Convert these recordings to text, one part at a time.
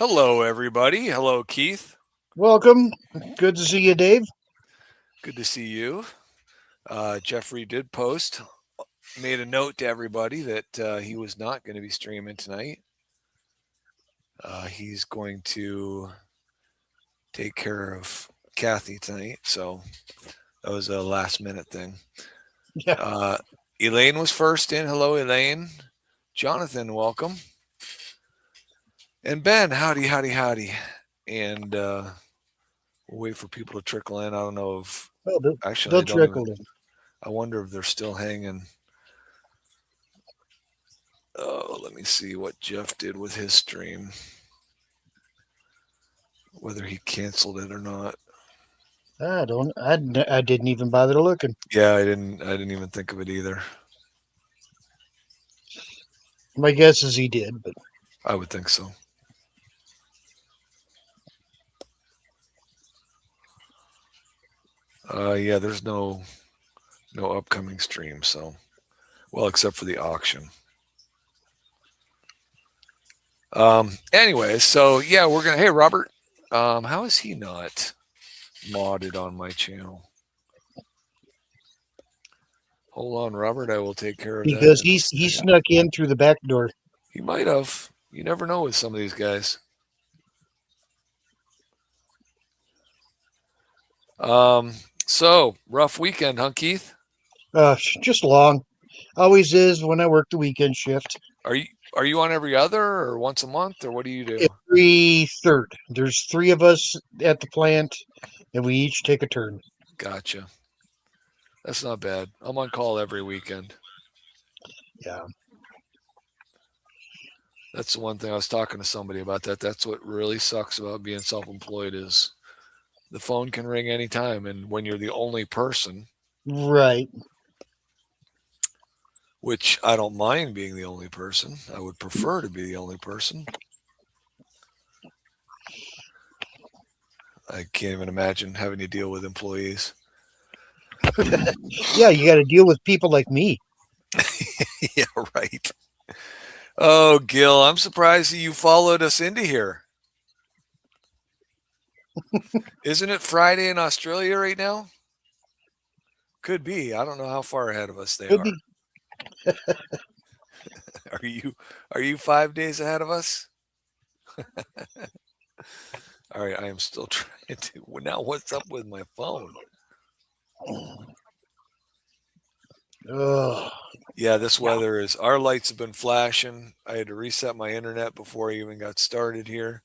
Hello, everybody. Hello, Keith. Welcome. Good to see you, Dave. Good to see you. Jeffrey did post, made a note to everybody that he was not going to be streaming tonight. He's going to take care of Kathy tonight. So that was a last minute thing. Yeah. Uh, Elaine was first in. Hello, Elaine. Jonathan, welcome. And Ben, howdy, howdy, howdy. And we'll wait for people to trickle in. I don't know if, Well, actually, they'll trickle in. I wonder if they're still hanging. Oh, let me see what Jeff did with his stream. Whether he canceled it or not. I don't. I didn't even bother looking. Yeah, I didn't. I didn't even think of it either. My guess is he did, but I would think so. Yeah, there's no upcoming stream. So, well, except for the auction. Anyway, so yeah, we're gonna. Hey, Robert. How is he not modded on my channel? Hold on, Robert. I will take care of that because in a he second. snuck in through the back door. He might have. You never know with some of these guys. So rough weekend, huh, Keith? Just long. Always is when I work the weekend shift. Are you are you on every other or once a month or what do you do? Every third, there's three of us at the plant, and we each take a turn. Gotcha. That's not bad. I'm on call every weekend. Yeah. That's the one thing I was talking to somebody about that. That's what really sucks about being self-employed is the phone can ring anytime and when you're the only person, Right. which I don't mind being the only person. I would prefer to be the only person. I can't even imagine having to deal with employees. Yeah, you got to deal with people like me. Yeah, right. Oh, Gil, I'm surprised that you followed us into here. Isn't it Friday in Australia right now? Could be. I don't know how far ahead of us they Could are. be. Are you 5 days ahead of us? All right, I am still trying to. Now, what's up with my phone? Ugh. Yeah, this Yeah. weather is. Our lights have been flashing. I had to reset my internet before I even got started here.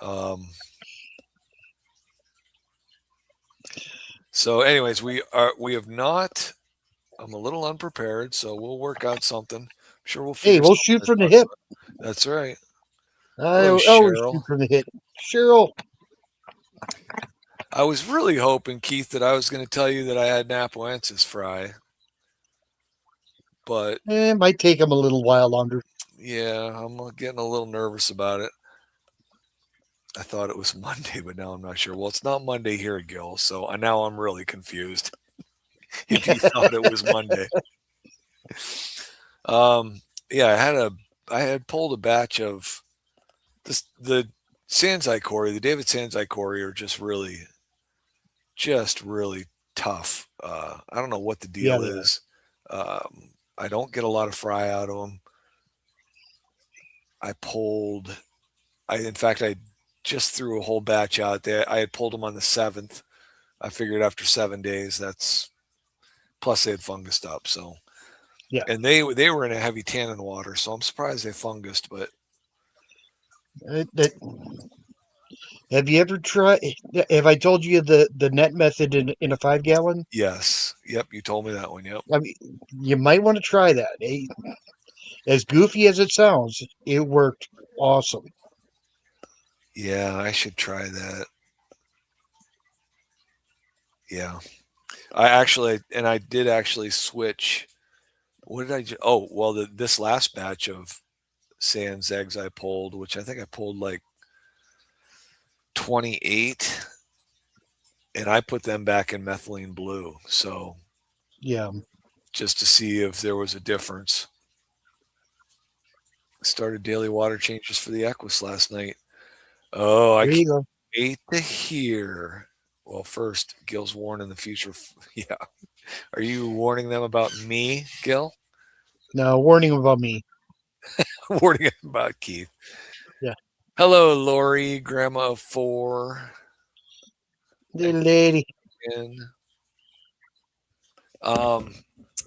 Um, so, anyways, we have not. I'm a little unprepared, so we'll work out something. I'm sure we'll Hey, figure we'll something shoot to from the talk hip. about. That's right. I Hello, always shoot Cheryl. from the hip. Cheryl, I was really hoping, Keith, that I was going to tell you that I had Napoensis fry, but it might take him a little while longer. yeah, I'm getting a little nervous about it. I thought it was Monday, but now I'm not sure. Well, it's not Monday here, Gil, so now I'm really confused. If you thought it was Monday, um, yeah, I had pulled a batch of the Sanzai Cory, the David Sanzai Cory are just really tough. I don't know what the Yeah, deal they are. is. I don't get a lot of fry out of them. I pulled. In fact, I just threw a whole batch out there. I had pulled them on the 7th. I figured after 7 days, that's plus they had fungused up. So, Yeah. and they were in a heavy tannin water, so I'm surprised they fungused. But That have you ever tried? Have I told you the net method in a 5 gallon? yes, yep, you told me that one. Yep. I mean, you might want to try that. As goofy as it sounds, it worked awesome. Yeah, I should try that. Yeah, I did actually switch. What did I? Oh, well, this last batch of Sans eggs I pulled, which I think I pulled like 28, and I put them back in methylene blue. So Yeah, just to see if there was a difference. Started daily water changes for the Equus last night. Oh, I There can't you go. wait to hear. Well, first, Gil's warning the future. Yeah. Are you warning them about me, Gil? Now, warning about me. Warning them about Keith. Yeah. Hello, Lori, Grandma of 4. Little lady. And um,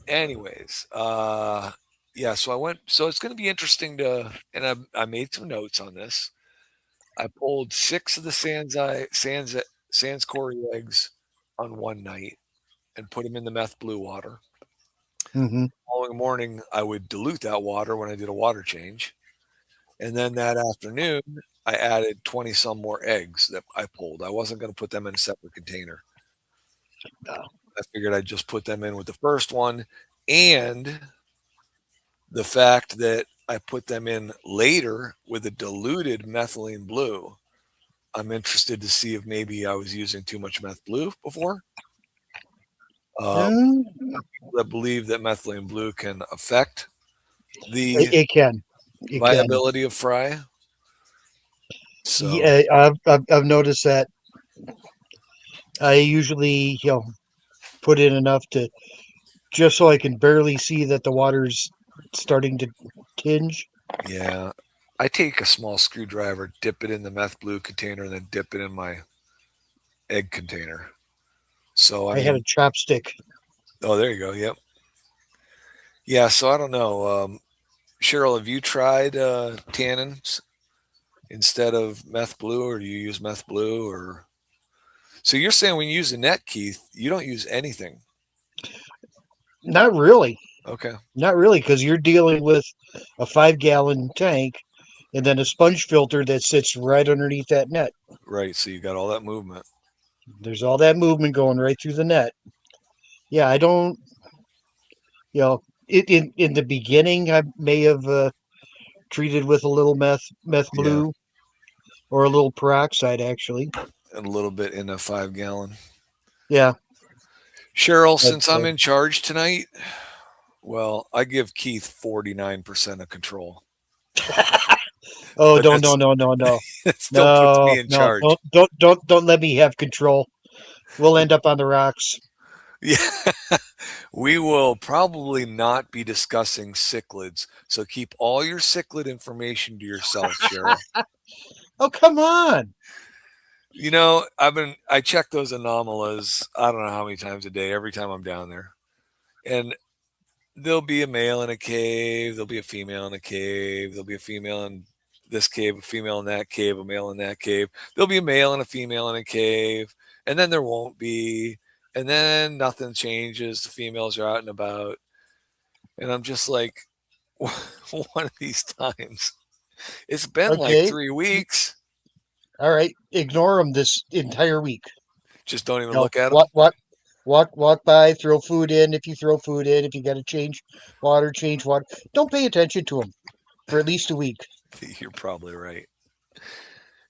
anyways, yeah. So I went. So it's going to be interesting to, and I made some notes on this. I pulled 6 of the Sans Cory eggs on one night and put them in the meth blue water. Mm-hmm. Following morning, I would dilute that water when I did a water change. And then that afternoon, I added 20 some more eggs that I pulled. I wasn't going to put them in a separate container. I figured I'd just put them in with the first one. And the fact that I put them in later with a diluted methylene blue, I'm interested to see if maybe I was using too much meth blue before. That believe that methylene blue can affect the It can. It can. viability of fry. So Yeah, I've noticed that. I usually, put in enough to just so I can barely see that the water's starting to tinge. yeah, I take a small screwdriver, dip it in the meth blue container, and then dip it in my egg container. So I I had a mean, chopstick. oh, there you go. Yep. Yeah. So I don't know. Cheryl, have you tried tannins instead of meth blue, or do you use meth blue? Or so you're saying when you use a net, Keith, you don't use anything? Not really. Okay. Not really, because you're dealing with a 5 gallon tank and then a sponge filter that sits right underneath that net. Right. So you got all that movement. There's all that movement going right through the net. Yeah, I don't, you know, in the beginning, I may have treated with a little meth Yeah. blue or a little peroxide, actually. And a little bit in a 5 gallon. Yeah, Cheryl, but since I'm in charge tonight, well, I give Keith 49% of control. oh, But don't, that's no, that still puts me no, in no, charge. don't let me have control. We'll end up on the rocks. Yeah. We will probably not be discussing cichlids. So keep all your cichlid information to yourself, Cheryl. Oh, come on. You know, I check those anomalies, I don't know how many times a day, every time I'm down there. And there'll be a male in a cave, there'll be a female in a cave, there'll be a female in this cave, a female in that cave, a male in that cave. There'll be a male and a female in a cave, and then there won't be, and then nothing changes. The females are out and about, and I'm just like, one of these times. It's been like Okay. 3 weeks. All right. Ignore them this entire week. Just don't even No, look at them. walk by, throw food in. If you throw food in, if you got to change water. Don't pay attention to them for at least a week. You're probably right.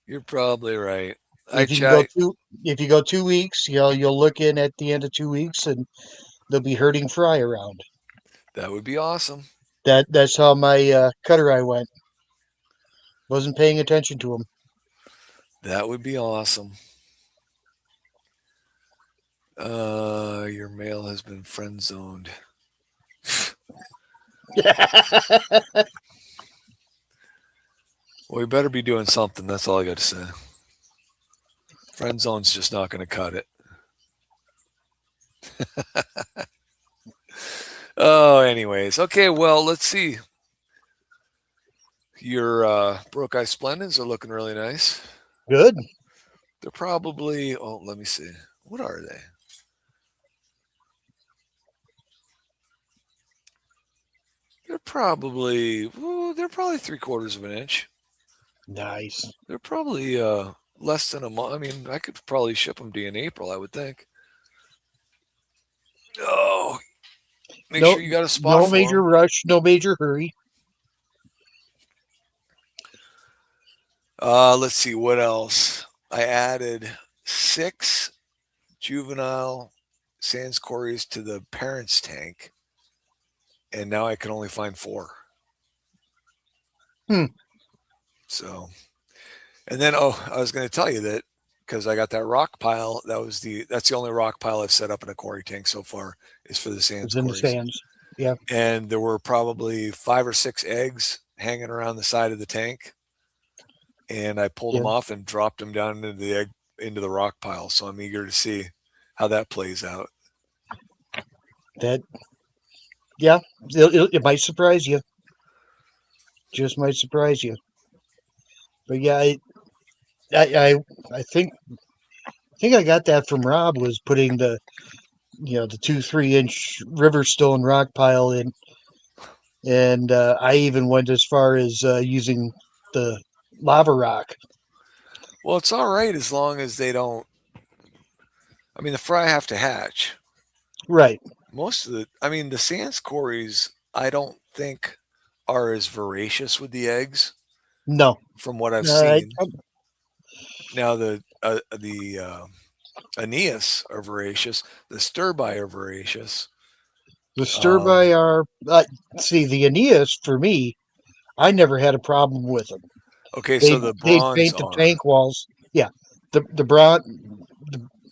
You're probably right. I If you can go chat. two, if you go 2 weeks, you'll look in at the end of 2 weeks, and they'll be herding fry around. That would be awesome. That's how my cutter eye went. Wasn't paying attention to them. That would be awesome. Your mail has been friend zoned. Well, we better be doing something. That's all I got to say. Friend zone's just not going to cut it. Oh, anyways. Okay, well, let's see. Your Broke Eye Splendids are looking really nice. Good. They're probably, oh, let me see. What are they? They're probably 3/4 of an inch. Nice. They're probably less than a month. I mean, I could probably ship them to you in April, I would think. Oh, make No, sure you got a spot no for major them. rush, no major hurry. Let's see what else. I added 6 juvenile Sans Cories to the parents' tank, and now I can only find 4. Hmm. So, and then I was going to tell you that because I got that rock pile. That's the only rock pile I've set up in a quarry tank so far is for the sands It's in the quarries. sands. Yeah. And there were probably 5 or 6 eggs hanging around the side of the tank, and I pulled Yeah. them off and dropped them down into the rock pile. So I'm eager to see how that plays out. That. Yeah. It might surprise you. Just might surprise you. But yeah, I, I think I got that from Rob was putting the 2-3 inch Riverstone rock pile in, and I even went as far as using the lava rock. Well, it's all right as long as they don't. I mean, the fry have to hatch. Right. The sands quarries, I don't think are as voracious with the eggs No. from what I've Uh, seen. Now the Aeneas are voracious. The Sturby are voracious. the Sturby are see the Aeneas for me. I never had a problem with them. Okay, so the They'd bronze paint the are. tank walls. Yeah, the bronze.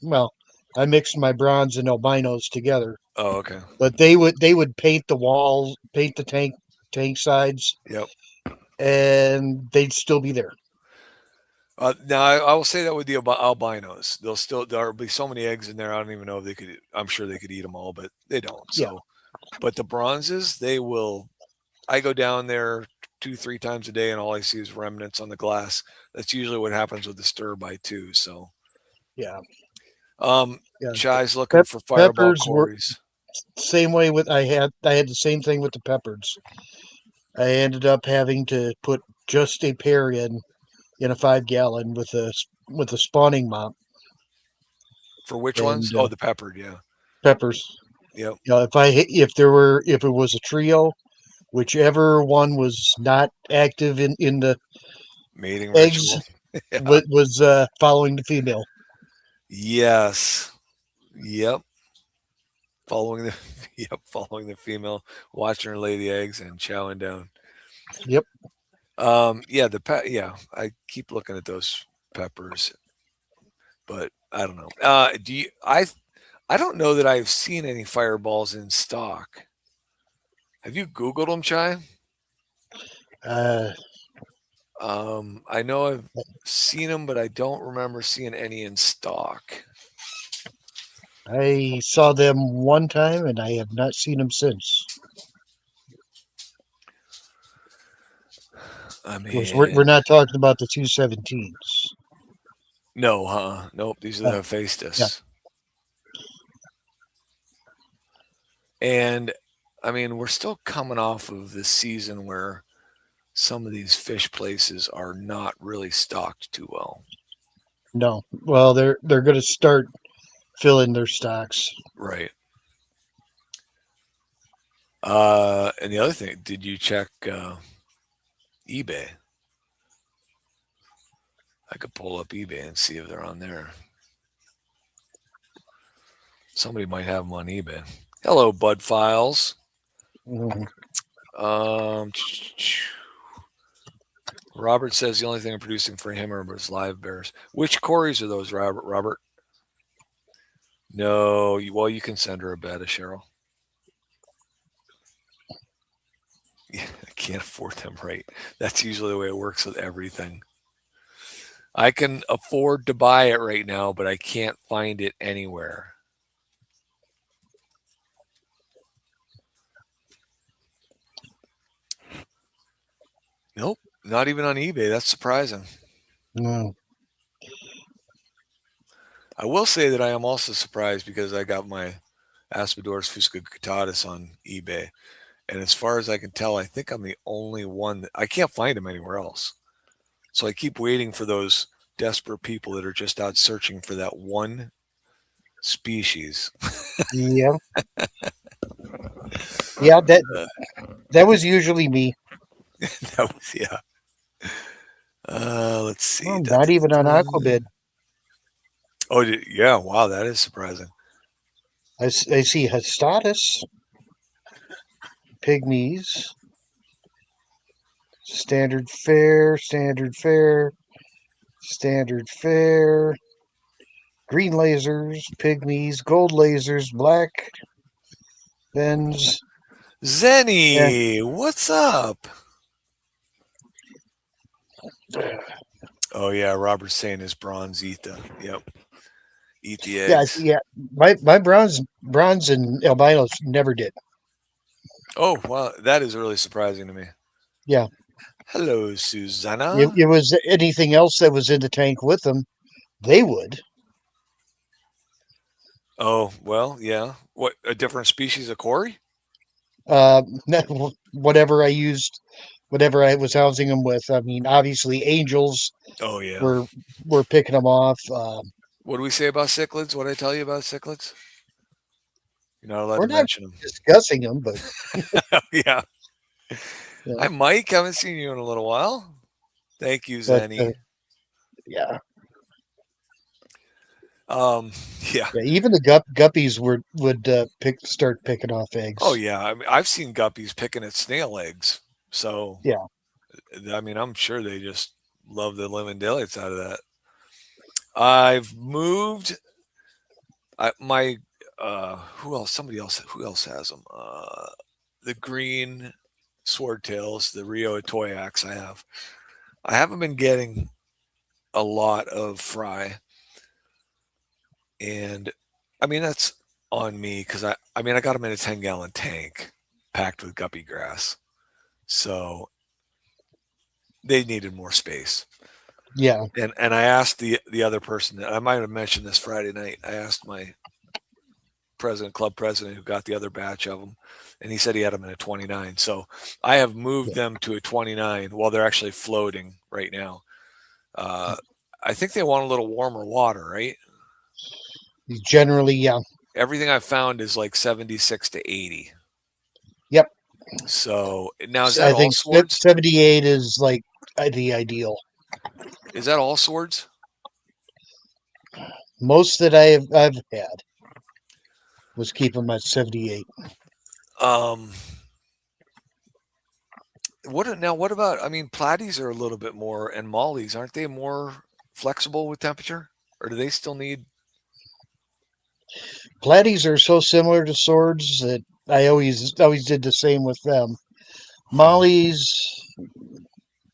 Well, I mixed my bronze and albinos together, Oh, okay. but they would paint the walls, paint the tank sides, Yep. and they'd still be there. Now I will say that with the albinos, there'll be so many eggs in there. I don't even know if they could. I'm sure they could eat them all, but they don't. Yeah, So, but the bronzes, they will. I go down there 2, 3 times a day, and all I see is remnants on the glass. That's usually what happens with the stir by too. So, yeah, um, yeah. Chai's looking for fireball Peppers were quarries. same way with I had the same thing with the peppers. I ended up having to put just a pair in a 5 gallon with a spawning mop For which and ones? Oh, the peppered. Yeah. peppers. Yep. If it was a trio, whichever one was not active in the Mating eggs ritual. Yeah. was following the female. Yes. Yep. Following the yep, following the female, watching her lay the eggs and chowing down. Yep. Yeah, yeah, I keep looking at those peppers, but I don't know. I don't know that I've seen any fireballs in stock. Have you Googled them, Chai? Uh, I know I've seen them, but I don't remember seeing any in stock. I saw them one time, and I have not seen them since. I Of course, we're mean, not talking about the 217s. no, huh? Nope, these are the Uh, yeah. Hephaestus. And I mean, we're still coming off of this season where some of these fish places are not really stocked too well. No. Well, they're going to start filling their stocks. Right. And the other thing, did you check eBay? I could pull up eBay and see if they're on there. Somebody might have them on eBay. Hello, Bud Files. Mhm. Robert says the only thing I'm producing for him are his live bears. Which quarries are those, Robert? No, well, you can send her a beta, Cheryl. Yeah, I can't afford them, right? That's usually the way it works with everything. I can afford to buy it right now, but I can't find it anywhere. Nope, not even on eBay. That's surprising. Mm. I will say that I am also surprised because I got my Aspidorus fuscicutatus on eBay. And as far as I can tell, I think I'm the only one that I can't find them anywhere else. So I keep waiting for those desperate people that are just out searching for that one species. Yeah. Yeah. That was usually me. That was, yeah. Let's see. Oh, not even on Aquabid. Oh, yeah. Wow, that is surprising. I see Hastatus, pygmies. Standard fare, standard fare, standard fare. Green lasers, pygmies, gold lasers, black bends. Yeah. Zenny, what's up? Oh yeah, Robert's saying his bronze eat the eat the Yeah, eggs. yeah. My bronze and albinos never did. Oh wow, that is really surprising to me. Yeah. Hello, If Susanna. it was anything else that was in the tank with them, they would. Oh well, yeah. What, a different species of Cory? Whatever I used, whatever I was housing them with. I mean, obviously, angels Oh yeah. were were picking them off. What do we say about cichlids? What did I tell you about cichlids? You're not allowed We're to not mention them. discussing them, but Yeah. yeah, Hi, Mike. Haven't seen you in a little while. Thank you, but Zenny. yeah, Um, yeah. yeah. Even the guppies would start picking off Oh eggs. yeah. I mean, I've seen guppies picking at snail eggs. So Yeah, I mean, I'm sure they just love the living daylights out of that. I've moved. My who else? Somebody else. Who else has them? The green swordtails, the Rio Toyax. I have. I haven't been getting a lot of fry, and I mean that's on me because I mean I got them in a 10-gallon tank packed with guppy grass, so they needed more space. yeah. And I asked the other person. I might have mentioned this Friday night. I asked my club president, who got the other batch of them, and he said he had them in a 29. So I have moved them to a 29 while they're actually floating right now. Uh, I think they want a little warmer water, right? Generally, yeah. Everything I've found is like 76 to 80. Yep. So now is that I all think swords? 78 is like the ideal. Is that all swords? Most that I've had was keeping my 78. Um, what about, I mean, platies are a little bit more, and mollies, aren't they more flexible with temperature? Or do they still need? Platies are so similar to swords that I always did the same with them. Mollies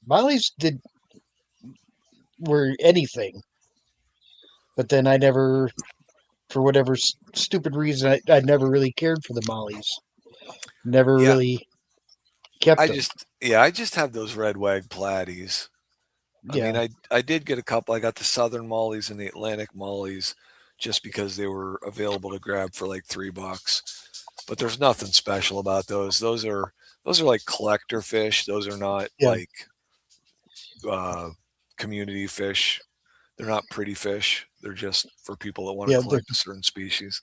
Mollies did were anything, but then I never, for whatever stupid reason, I never really cared for the mollies. Never Yeah, really kept them. I just have those red wag platies. I mean, Yeah, I did get a couple. I got the Southern Mollies and the Atlantic Mollies just because they were available to grab for like $3. But there's nothing special about those. Those are like collector fish. Those are not yeah, like uh, community fish. They're not pretty fish. They're just for people that want to yeah, collect a certain species.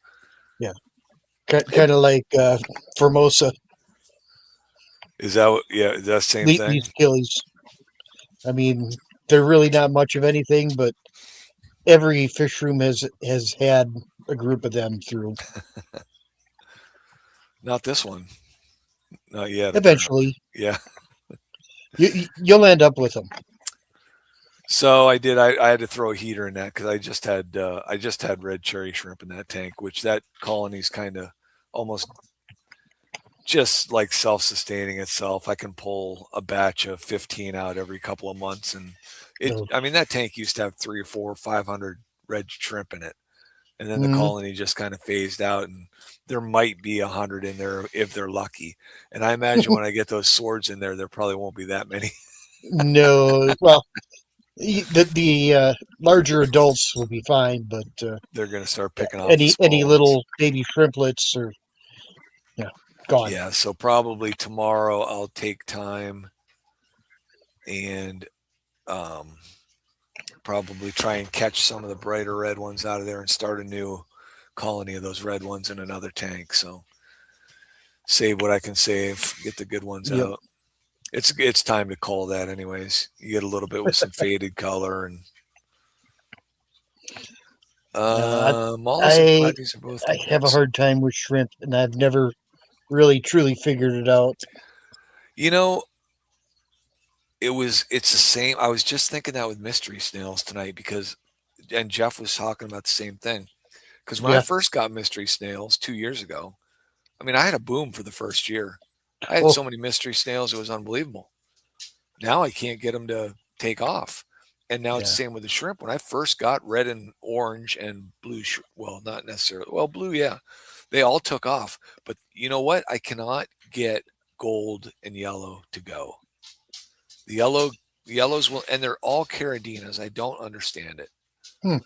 yeah. Hey, Kind of like Formosa, is that yeah? Is that the same thing? these killies. I mean, they're really not much of anything, but every fish room has had a group of them through. Not this one. Not yet, apparently. Eventually, Yeah. you'll end up with them. So I did. I had to throw a heater in that because I just had red cherry shrimp in that tank, which that colony's kind of almost just like self-sustaining itself. I can pull a batch of 15 out every couple of months, and it. So, I mean, that tank used to have 3 or 4, 500 red shrimp in it, and then the mhm. colony just kind of phased out, and there might be 100 in there if they're lucky. And I imagine when I get those swords in there probably won't be that many. No, well, the larger adults will be fine, but They're going to start yeah, picking off the any small ones. little baby shrimplets are yeah gone. Yeah, so probably tomorrow I'll take time and um, probably try and catch some of the brighter red ones out of there and start a new colony of those red ones in another tank. So save what I can save, get the good ones Yep. out. It's time to call that anyways. You get a little bit with some faded color and Uh, mollusks and I platies are both I have a nice. hard time with shrimp, and I've never really truly figured it out. You know, it's the same. I was just thinking that with mystery snails tonight and Jeff was talking about the same thing. Because when I Yeah. first got mystery snails 2 years ago, I mean, I had a boom for the first year. I had Oh, so many mystery snails, it was unbelievable. Now I can't get them to take off. And now it's yeah. the same with the shrimp. When I first got red and orange and blue, well, not necessarily, well, blue, yeah, they all took off. But you know what? I cannot get gold and yellow to go. The yellows will, and they're all Caradinas. I don't understand it, Hmm.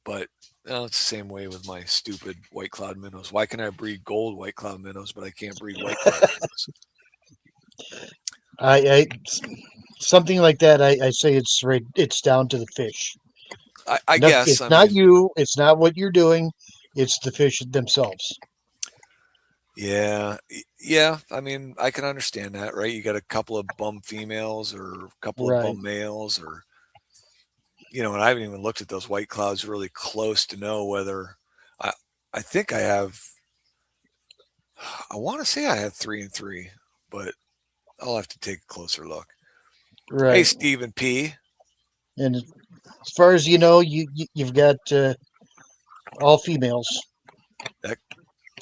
but it's the same way with my stupid white cloud minnows. Why can I breed gold white cloud minnows, but I can't breed white cloud minnows? I something like that. I say it's right. It's down to the fish. I guess. It's I not mean, you. It's not what you're doing. It's the fish themselves. yeah, yeah. I mean, I can understand that, right? You got a couple of bum females or a couple of Right. bum males, or and I haven't even looked at those white clouds really close to know whether I. I think I have. I want to say I had 3 and 3, but I'll have to take a closer look. Hey, Right. Stephen P. And as far as you know, you've got all females That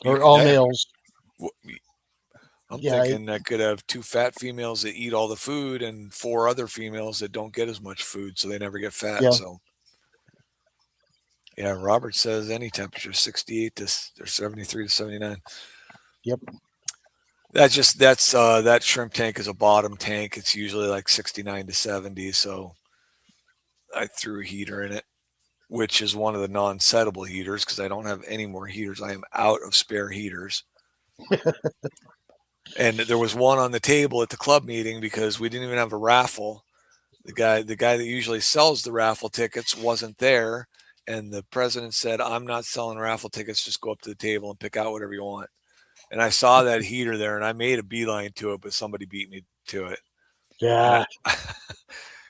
you or could all that males. I'm Yeah. thinking I could have 2 fat females that eat all the food and 4 other females that don't get as much food, so they never get fat. Yeah. So yeah, Robert says any temperature 68 to or 73 to 79. Yep. That shrimp tank is a bottom tank. It's usually like 69 to 70. So I threw a heater in it, which is one of the non-settable heaters because I don't have any more heaters. I am out of spare heaters. And there was one on the table at the club meeting because we didn't even have a raffle. The guy that usually sells the raffle tickets wasn't there, and the president said, "I'm not selling raffle tickets. Just go up to the table and pick out whatever you want." And I saw that heater there, and I made a beeline to it, but somebody beat me to it. And Yeah. I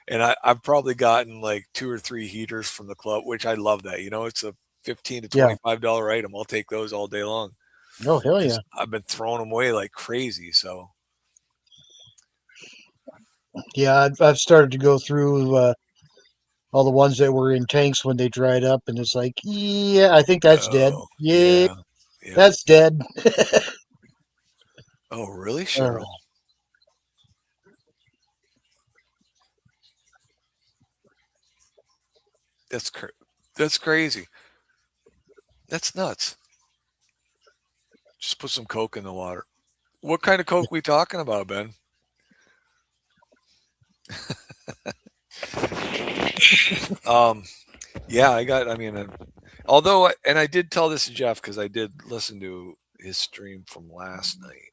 and I've probably gotten like 2 or 3 heaters from the club, which I love that. It's a $15 to Yeah. $25 item. I'll take those all day long Oh hell yeah. because I've been throwing them away like crazy. So Yeah. I've started to go through all the ones that were in tanks when they dried up, and it's like, yeah, I think that's dead. oh Yeah, yeah, yeah. that's dead. Oh really, Uh, Cheryl? That's crazy. That's nuts. Just put some Coke in the water. What kind of Coke we talking about, Ben? Um, yeah, I mean, and I did tell this to Jeff because I did listen to his stream from last night,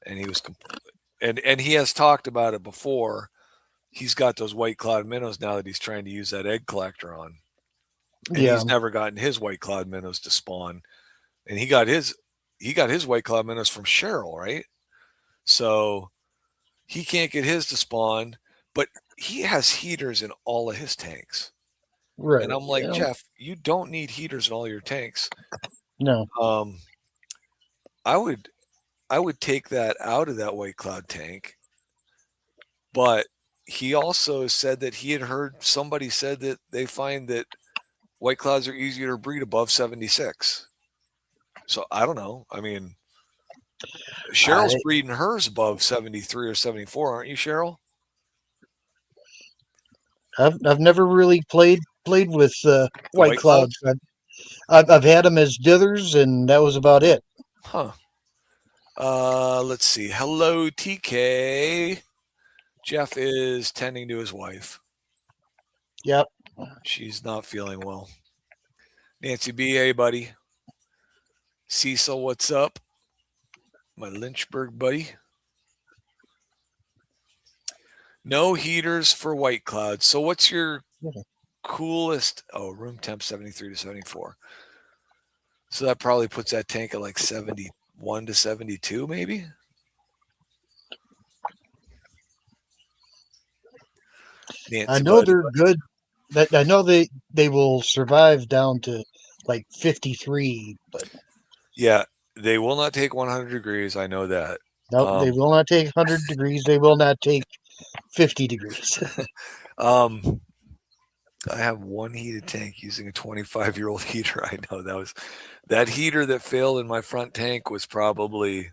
and he was, and he has talked about it before. He's got those white cloud minnows now that he's trying to use that egg collector on, and yeah. he's never gotten his white cloud minnows to spawn, and he got his white cloud minnows from Cheryl, right? So he can't get his to spawn, but he has heaters in all of his tanks. Right. And I'm like, Yeah. Jeff, you don't need heaters in all your tanks. No. Um, I would take that out of that white cloud tank, but he also said that he had heard somebody said that they find that white clouds are easier to breed above 76. So I don't know. I mean, Cheryl's I breeding hers above 73 or 74, aren't you, Cheryl? I've never really played with The white white clouds? clouds. I've had them as dithers, and that was about it. Huh. Let's see. Hello, TK. Jeff is tending to his wife. Yep. She's not feeling well. Nancy B, hey, buddy. Cecil, what's up? My Lynchburg buddy. No heaters for white clouds. So what's your coolest? Oh, room temp 73 to 74. So that probably puts that tank at like 71 to 72, maybe. I Nancy, know buddy. they're good. That I know they will survive down to like 53, but Yeah, they will not take 100 degrees. I know that. no, they will not take 100 degrees. They will not take 50 degrees. I have one heated tank using a 25-year-old heater. I know that heater that failed in my front tank was probably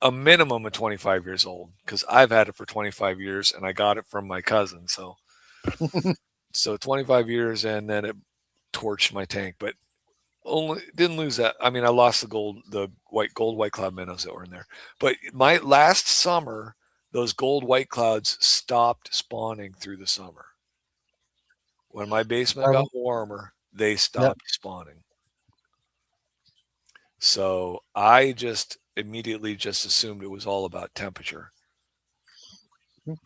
a minimum of 25 years old because I've had it for 25 years and I got it from my cousin. So 25 years and then it torched my tank, but only didn't lose that. I mean, I lost the gold white cloud minnows that were in there. But my last summer, those gold white clouds stopped spawning through the summer. When my basement got warmer, they stopped spawning. So I just immediately just assumed it was all about temperature.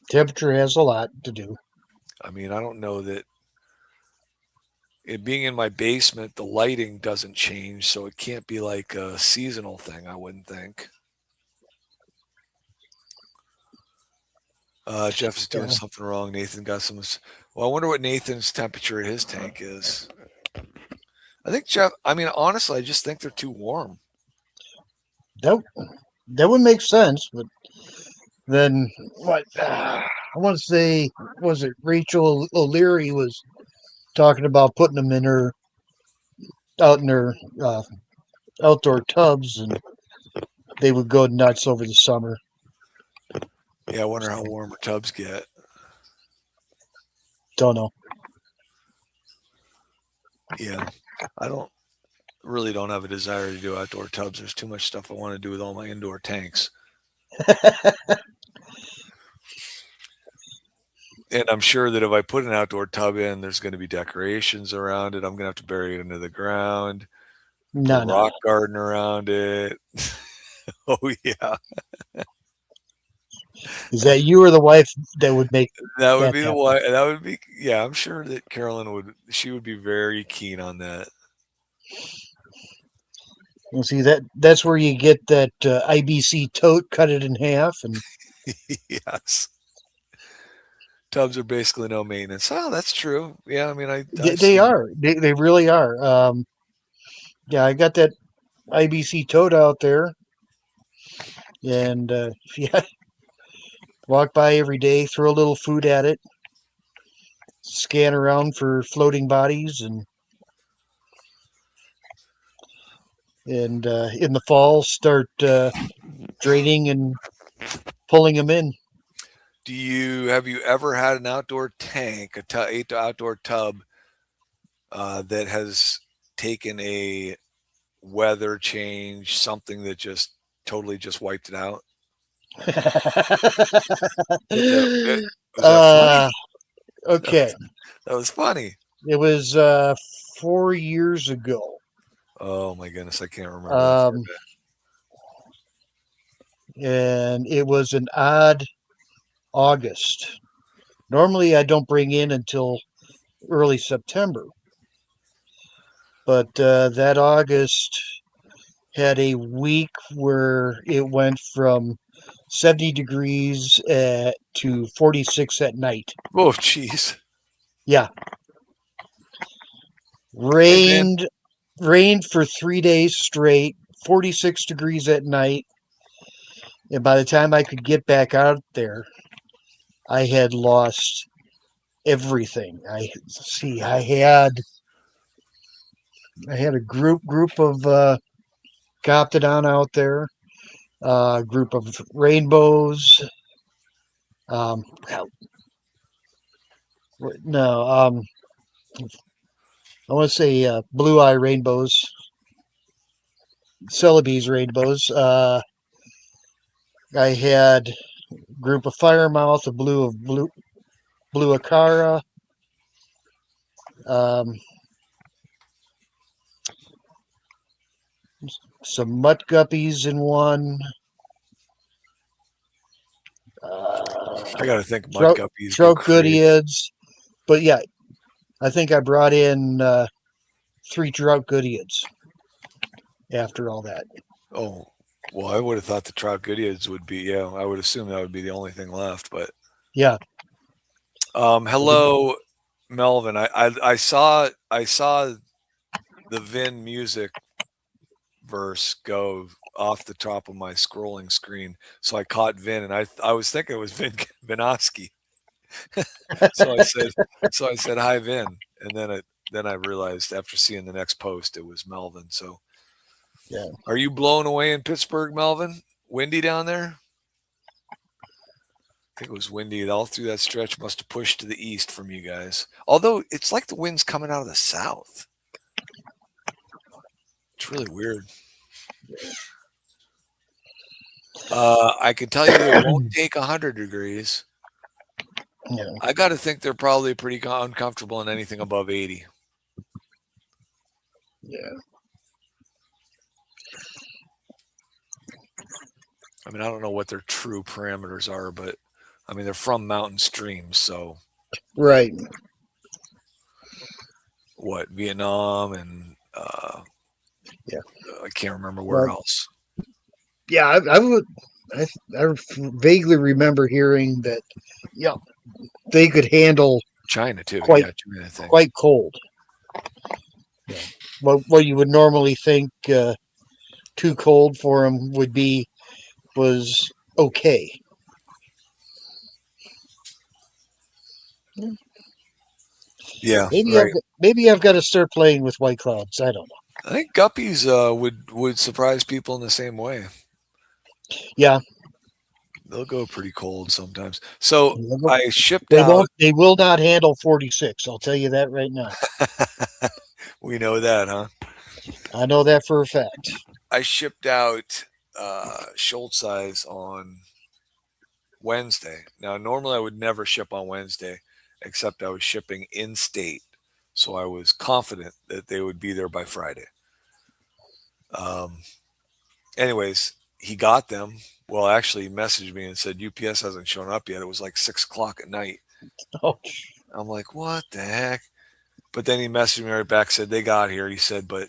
Temperature has a lot to do. I mean, I don't know that it being in my basement, the lighting doesn't change, so it can't be like a seasonal thing, I wouldn't think. Jeff is doing something wrong. Nathan got some. Well, I wonder what Nathan's temperature at his tank is. I think Jeff. I mean, honestly, I just think they're too warm. That would make sense, but then what? I want to say, was it Rachel O'Leary was talking about putting them out in her outdoor tubs, and they would go nuts over the summer. Yeah, I wonder how warm her tubs get. Don't know. Yeah, I really don't have a desire to do outdoor tubs. There's too much stuff I want to do with all my indoor tanks. And I'm sure that if I put an outdoor tub in, there's going to be decorations around it. I'm going to have to bury it into the ground. Put a rock garden around it. Oh, yeah. Is that you or the wife that would make that would be happen? The wife? That would be, yeah, I'm sure that Carolyn would be very keen on that. You see, that's where you get that IBC tote, cut it in half. And yes. Tubs are basically no maintenance. Oh, that's true. Yeah, I mean, they are. They really are. Yeah, I got that IBC tote out there, and yeah, walk by every day, throw a little food at it, scan around for floating bodies, and in the fall start draining and pulling them in. Have you ever had an outdoor tank, outdoor tub that has taken a weather change, something that just totally just wiped it out? Was that funny? Okay. That was funny. It was 4 years ago. Oh my goodness, I can't remember. And it was an odd August. Normally I don't bring in until early September. But that August had a week where it went from 70 degrees to 46 at night. Oh, jeez. Yeah. Rained for 3 days straight, 46 degrees at night. And by the time I could get back out there, I had lost everything. I had a group of Coptodon out there, group of rainbows. No, I want to say blue eye rainbows, Celebes rainbows. I had a group of firemouth, a blue acara. Some mutt guppies in one. I got to think mutt guppies. Trout goodeids. But yeah, I think I brought in 3 trout goodeids after all that. Oh, well, I would have thought the trout goodeids would be, yeah, I would assume that would be the only thing left, but. Yeah. Hello, Melvin. I saw the Vin music verse go off the top of my scrolling screen. So I caught Vin, and I was thinking it was Vin Vinosky. so I said hi, Vin, and then I realized after seeing the next post it was Melvin. So Yeah. are you blown away in Pittsburgh, Melvin? Windy down there? I think it was windy all through that stretch. Must have pushed to the east from you guys. Although it's like the wind's coming out of the south. It's really weird. I can tell you it won't take 100 degrees. Yeah. I got to think they're probably pretty uncomfortable in anything above 80. Yeah. I mean, I don't know what their true parameters are, but I mean, they're from mountain streams. So, Right. what, Vietnam and, Yeah. I can't remember where Well, else. Yeah, I vaguely remember hearing that, yeah, they could handle China, too. quite Yeah, China, I think. quite cold. Yeah. What you would normally think too cold for them was okay. Yeah, Maybe right. I've got to start playing with white clouds. I don't know. I think guppies would surprise people in the same way. Yeah, They'll go pretty cold sometimes. So they will- I shipped they out. won't. They will not handle 46. I'll tell you that right now. We know that, huh? I know that for a fact. I shipped out Schultz size on Wednesday. Now, normally I would never ship on Wednesday, except I was shipping in state. So I was confident that they would be there by Friday. Anyways, he got them. Well, actually, he messaged me and said UPS hasn't shown up yet. It was like 6 o'clock at night. Oh, I'm like, what the heck? But then he messaged me right back, said they got here. He said, but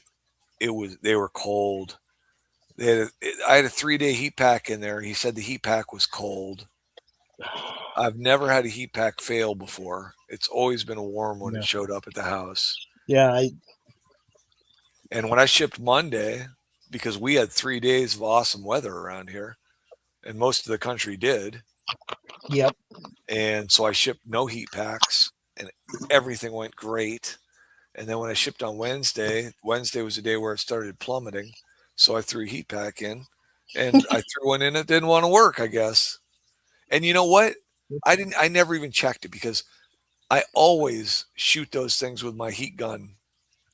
they were cold. I had a 3-day heat pack in there. He said the heat pack was cold. I've never had a heat pack fail before. It's always been warm when it showed up at the house. yeah. And when I shipped Monday, because we had 3 days of awesome weather around here, and most of the country did. Yep. And so I shipped no heat packs, and everything went great. And then when I shipped on Wednesday was the day where it started plummeting. So I threw a heat pack in, and I threw one in that didn't want to work, I guess. And you know what? I never even checked it because I always shoot those things with my heat gun,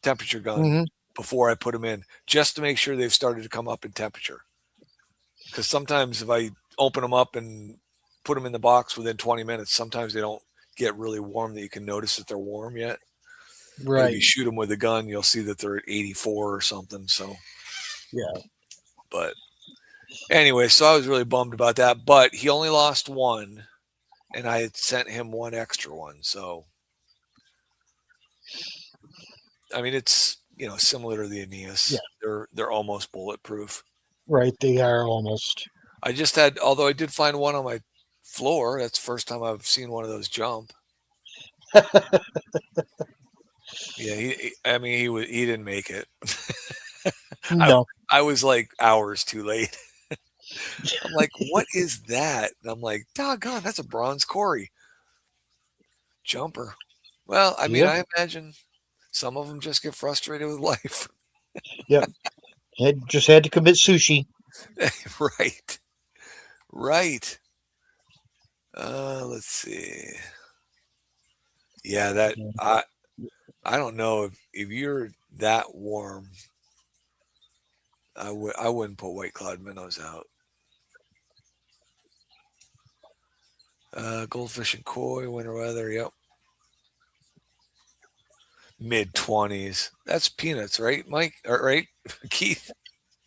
temperature gun, Mm-hmm. before I put them in, just to make sure they've started to come up in temperature. Because sometimes if I open them up and put them in the box within 20 minutes, sometimes they don't get really warm that you can notice that they're warm yet. Right. But if you shoot them with a gun, you'll see that they're at 84 or something. So, yeah. But anyway, so I was really bummed about that. But he only lost one, and I had sent him one extra one. So, I mean, it's similar to the Aeneas. Yeah. They're almost bulletproof. Right. They are almost. I although I did find one on my floor. That's the first time I've seen one of those jump. Yeah, he didn't make it. No. I was like hours too late. I'm like, what is that? And I'm like, doggone, that's a bronze Cory jumper. Well, I mean, Yep. I imagine some of them just get frustrated with life. Yep. Just had to commit sushi. Right. Right. Let's see. Yeah, that I don't know if you're that warm. I wouldn't put white cloud minnows out. Goldfish and koi, winter weather. Yep. Mid-20s. That's peanuts, right, Mike? Or right, Keith?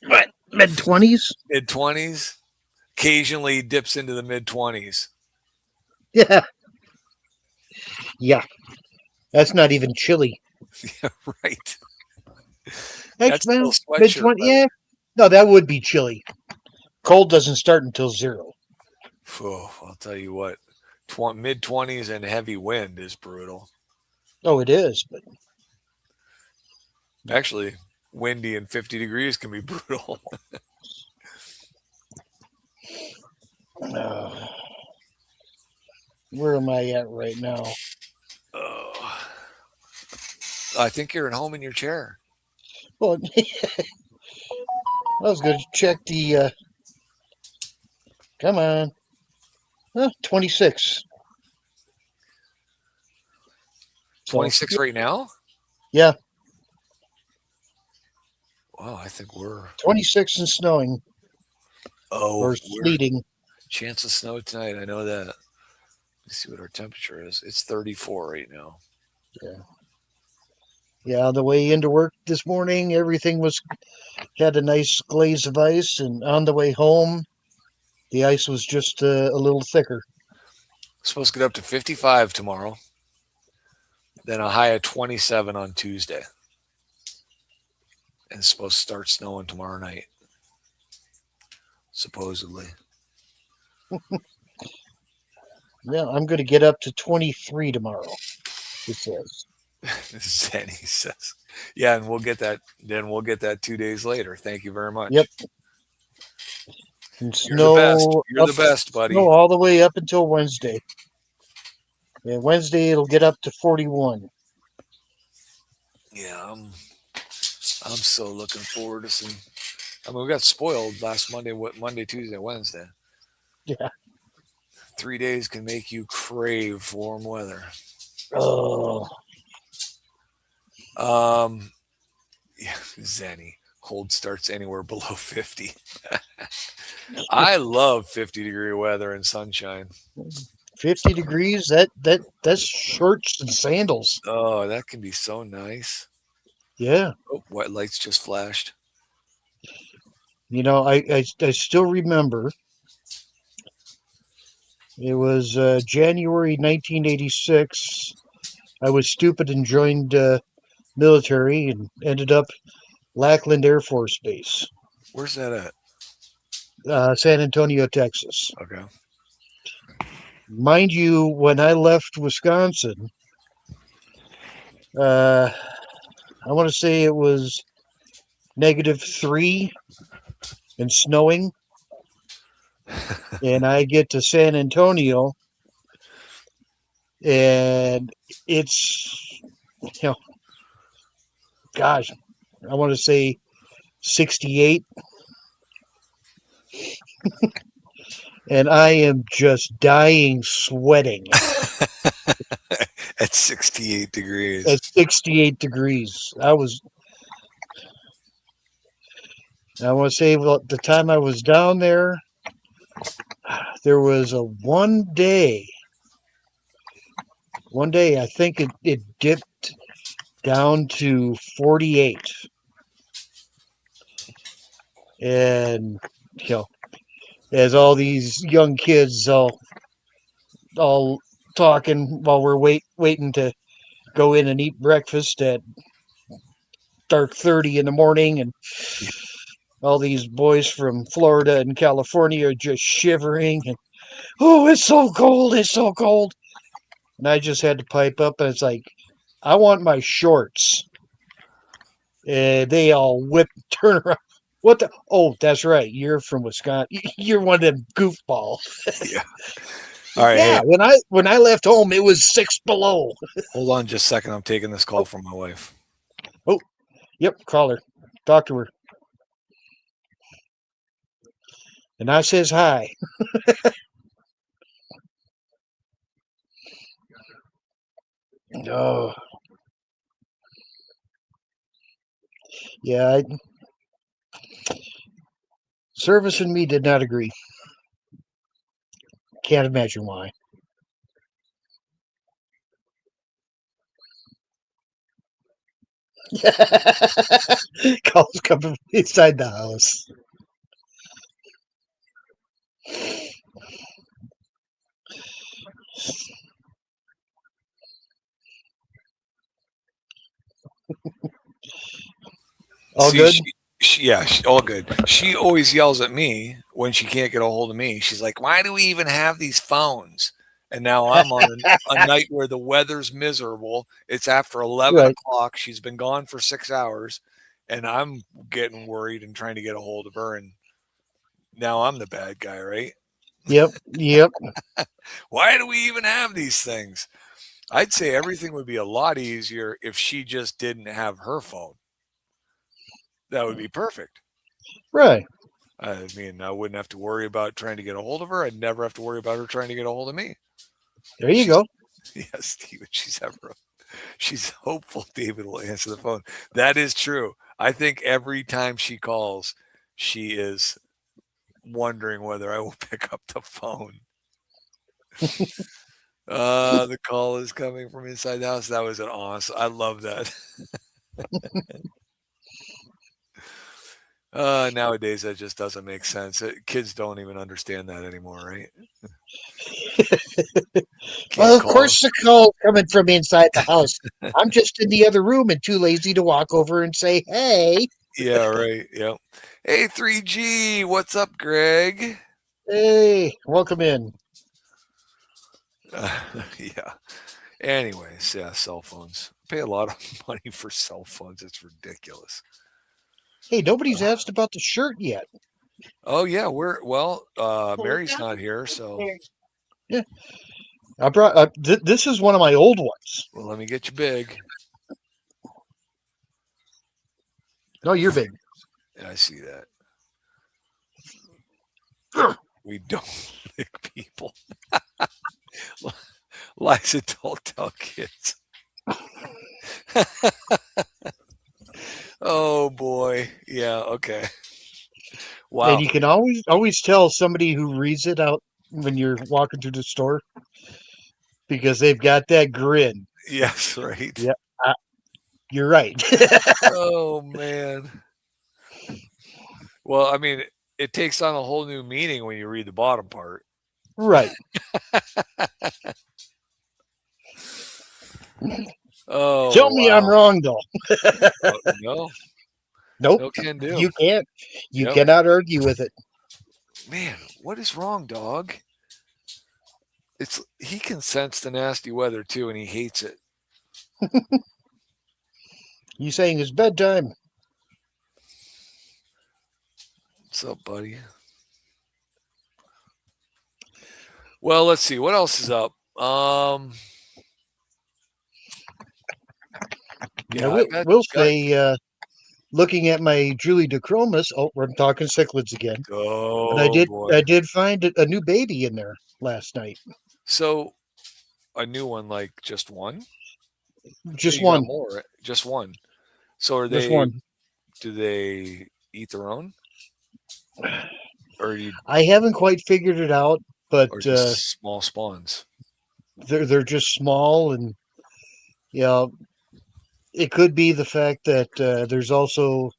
What? Mid-20s? Mid-20s. Occasionally dips into the mid-20s. Yeah. Yeah. That's not even chilly. Yeah, right. That's still sweatshirt mid-20. weather. Yeah. No, that would be chilly. Cold doesn't start until 0. Oh, I'll tell you what. Mid-20s and heavy wind is brutal. Oh, it is, but Actually, windy and 50 degrees can be brutal. Where am I at right now? Oh, I think you're at home in your chair. Well, I was going to check the. Come on. 26. So 26 right now? yeah, Wow, I think we're 26 and snowing or we're sleeting. chance of snow tonight. I know that. Let's see what our temperature is. It's 34 right now. Yeah. Yeah, on the way into work this morning, everything was had a nice glaze of ice, and on the way home, the ice was just a little thicker. Supposed to get up to 55 tomorrow. Then a high of 27 on Tuesday. And it's supposed to start snowing tomorrow night. Supposedly. Yeah, I'm going to get up to 23 tomorrow. It says. Zenny says. Yeah, and we'll get that. Then we'll get that 2 days later. Thank you very much. Yep. And You're the best. snow You're up, the best, buddy. snow all the way up until Wednesday. Yeah, Wednesday it'll get up to 41. Yeah, I'm so looking forward to some. I mean, we got spoiled last Monday, Tuesday, Wednesday. Yeah. 3 days can make you crave warm weather. Oh. Yeah, Zenny. Cold starts anywhere below 50. I love 50-degree weather and sunshine. 50 degrees. That's shorts and sandals. Oh, that can be so nice. Yeah. Oh, white lights just flashed. You know, I still remember it was January 1986. I was stupid and joined military and ended up Lackland Air Force Base, Where's that at? San Antonio, Texas. Okay. Mind you, when I left Wisconsin, I want to say it was -3 and snowing, and I get to San Antonio, and it's, you know, gosh, I want to say 68, and I am just dying sweating At 68 degrees. at 68 degrees. I want to say, well, the time I was down there, there was a one day I think it dipped down to 48. And, you know, as all these young kids all talking while we're waiting to go in and eat breakfast at dark 30 in the morning, and all these boys from Florida and California are just shivering and, oh, it's so cold, it's so cold. And I just had to pipe up, and it's like, I want my shorts. And they all turn around. What the? Oh, that's right. You're from Wisconsin. You're one of them goofballs. Yeah. All right. Yeah. Hey, When I left home, it was 6 below. hold on just a second. I'm taking this call from my wife. Oh, yep. Call her. Talk to her. And I says hi. Oh, yeah. Service and me did not agree. Can't imagine why. Calls coming inside the house. All See, good? all good. She always yells at me when she can't get a hold of me. She's like, "Why do we even have these phones?" And now I'm on a night where the weather's miserable. It's after 11 Right. o'clock. She's been gone for 6 hours, and I'm getting worried and trying to get a hold of her. And now I'm the bad guy, right? Yep. Yep. Why do we even have these things? I'd say everything would be a lot easier if she just didn't have her phone. That would be perfect. Right. I mean, I wouldn't have to worry about trying to get a hold of her. I'd never have to worry about her trying to get a hold of me. There you She's, go. yes, Steven, she's hopeful David will answer the phone. That is true. I think every time she calls, she is wondering whether I will pick up the phone. The call is coming from inside the house. That was an awesome. I love that. Nowadays, that just doesn't make sense. Kids don't even understand that anymore, right? Well, Can't of call. course, the call coming from inside the house. I'm just in the other room and too lazy to walk over and say, "Hey, Yeah, right. Yep. Hey, 3G. What's up, Greg? hey, welcome in." Yeah. Anyways, yeah, cell phones. Pay a lot of money for cell phones. It's ridiculous. Hey, nobody's asked about the shirt yet. Oh yeah, Mary's not here, so Yeah, I brought. This is one of my old ones. well, let me get you big. No, you're big. I see that. We don't lick people. Liza, don't tell kids. Oh boy. Yeah, okay. Wow. And you can always tell somebody who reads it out when you're walking through the store because they've got that grin. Yes, right. Yeah, you're right. Oh man. Well, I mean, it takes on a whole new meaning when you read the bottom part. Right. Oh Tell me I'm wow. wrong though. No, Nope. no can do. You can't. You Yep. cannot argue with it. Man, what is wrong, dog? He can sense the nasty weather too, and he hates it. You saying it's bedtime? What's up, buddy? Well, let's see what else is up. I will say, looking at my Julie DeChromis. Oh, we're talking cichlids again. But Oh boy. I did find a new baby in there last night. So a new one, like just one? Just You got one. more, right? Just one. So Just one. do they eat their own? Or you I haven't quite figured it out, but or just small spawns? they're just small, and you know, it could be the fact that there's also